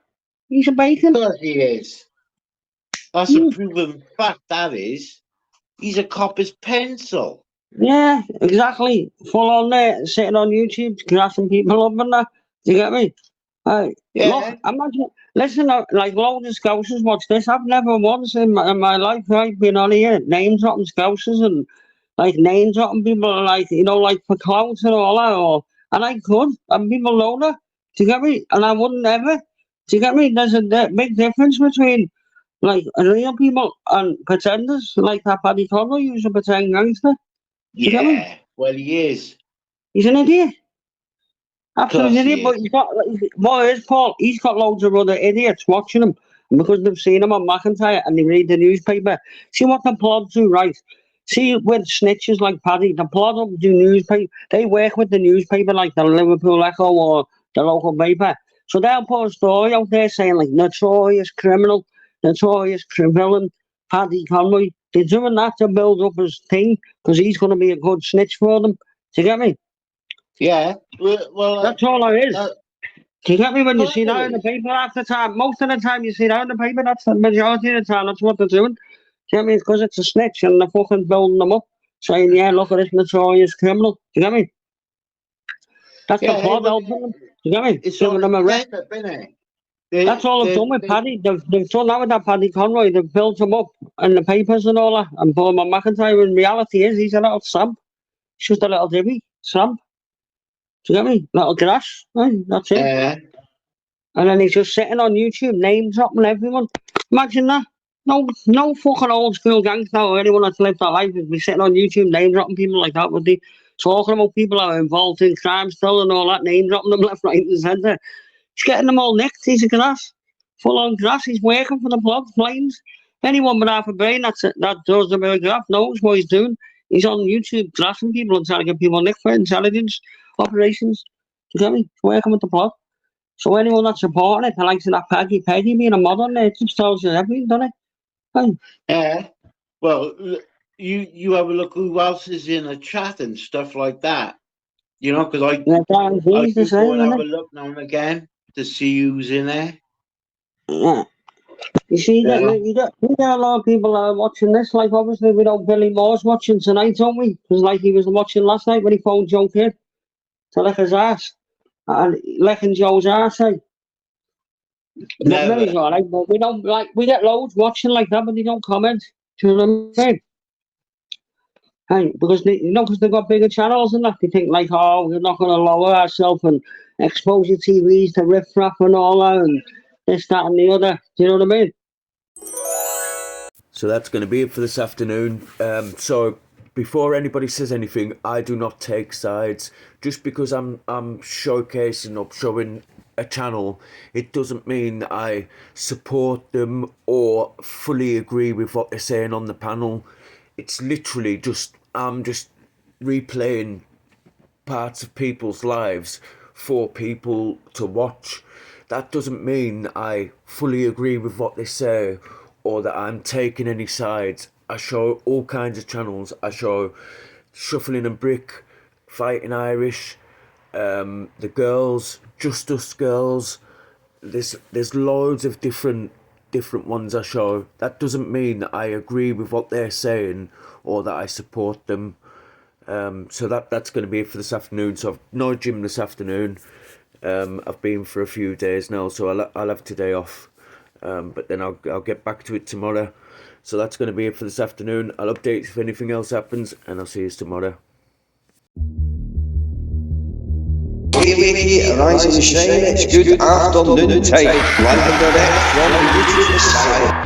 He's a bacon. Of course he is. That's a proven fact. That is. He's a copper's pencil. Yeah, exactly. Full on there, sitting on YouTube, grassing people up and that. Do you get me? Look, imagine, listen, like loads of Scousers watch this. I've never once in my life, right, been on here, name dropping Scousers and like name dropping people, like, you know, like for clouds and all that. And I could, and people know that. Do you get me? And I wouldn't ever. Do you get me? There's a big difference between like real people and pretenders, like that Paddy Connell used to pretend gangster. Yeah, well, he is. He's an idiot. Absolutely idiot. But he's got, what is Paul? He's got loads of other idiots watching him. And because they've seen him on McIntyre and they read the newspaper. See what the plod do, right? See with snitches like Paddy, the plod will do newspaper. They work with the newspaper like the Liverpool Echo or the local paper. So they'll put a story out there saying like notorious criminal, notorious villain, Paddy Conroy. They're doing that to build up his thing because he's going to be a good snitch for them. Do you get me? Yeah. Well, that's all it is. Do you get me? When you see that in the totally. paper half the time, most of the time you see that in the paper, that's the majority of the time, that's what they're doing. Do you get me? It's because it's a snitch and they're fucking building them up, saying, yeah, look at this notorious criminal. Do you get me? That's the plot helping them. Do you get me? It's Giving them a rep. That's all they've done with they- Paddy. They've done that with that Paddy Conroy. They've built him up in the papers and all that, and put him on McIntyre. In reality, he's a little tramp. He's just a little divvy tramp. Do you get me? Little grass. Right? That's it. And then he's just sitting on YouTube, name dropping everyone. Imagine that. No fucking old school gangster or anyone that's lived that life would be sitting on YouTube, name dropping people like that, would they? Talking about people that are involved in crime still and all that, name dropping them left, right, and centre. He's getting them all nicked. He's a grass. Full on grass. He's working for the blog, flames. Anyone with half a brain that does a bit of graph knows what he's doing. He's on YouTube grassing people and trying to get people nicked for intelligence operations. Do you get me? He's working with the blog. So anyone that's supporting it, the likes of that Peggy being a mod on there, it just tells you everything, doesn't it? Hey. Yeah. Well, you have a look who else is in a chat and stuff like that. You know, because I do go and have a look now and again to see who's in there. Yeah. You see, you get a lot of people that are watching this. Like, obviously, we know Billy Moore's watching tonight, don't we? Because, like, he was watching last night when he phoned Joe Kidd to lick his ass. And licking Joe's ass, eh? Billy's alright, but we don't, like, we get loads watching like that, but they don't comment. Do you know what I mean? Hey, because they've got bigger channels and that. They think, like, oh, we're not going to lower ourselves and expose your TVs to riff-raff and all that, and this, that, and the other. Do you know what I mean? So that's going to be it for this afternoon. So before anybody says anything, I do not take sides. Just because I'm showcasing or showing a channel, it doesn't mean I support them or fully agree with what they're saying on the panel. It's literally just, I'm just replaying parts of people's lives for people to watch. That doesn't mean I fully agree with what they say or that I'm taking any sides. I show all kinds of channels. I show Shuffling and Brick, Fighting Irish, the girls, Just Us Girls. There's loads of different ones I show. That doesn't mean I agree with what they're saying or that I support them. So that's going to be it for this afternoon. So I've no gym this afternoon. I've been for a few days now, so I'll have today off. But then I'll get back to it tomorrow. So that's going to be it for this afternoon. I'll update if anything else happens, and I'll see you tomorrow. YTA Rising Shine, it's good afternoon time. Live and direct from the YouTube side.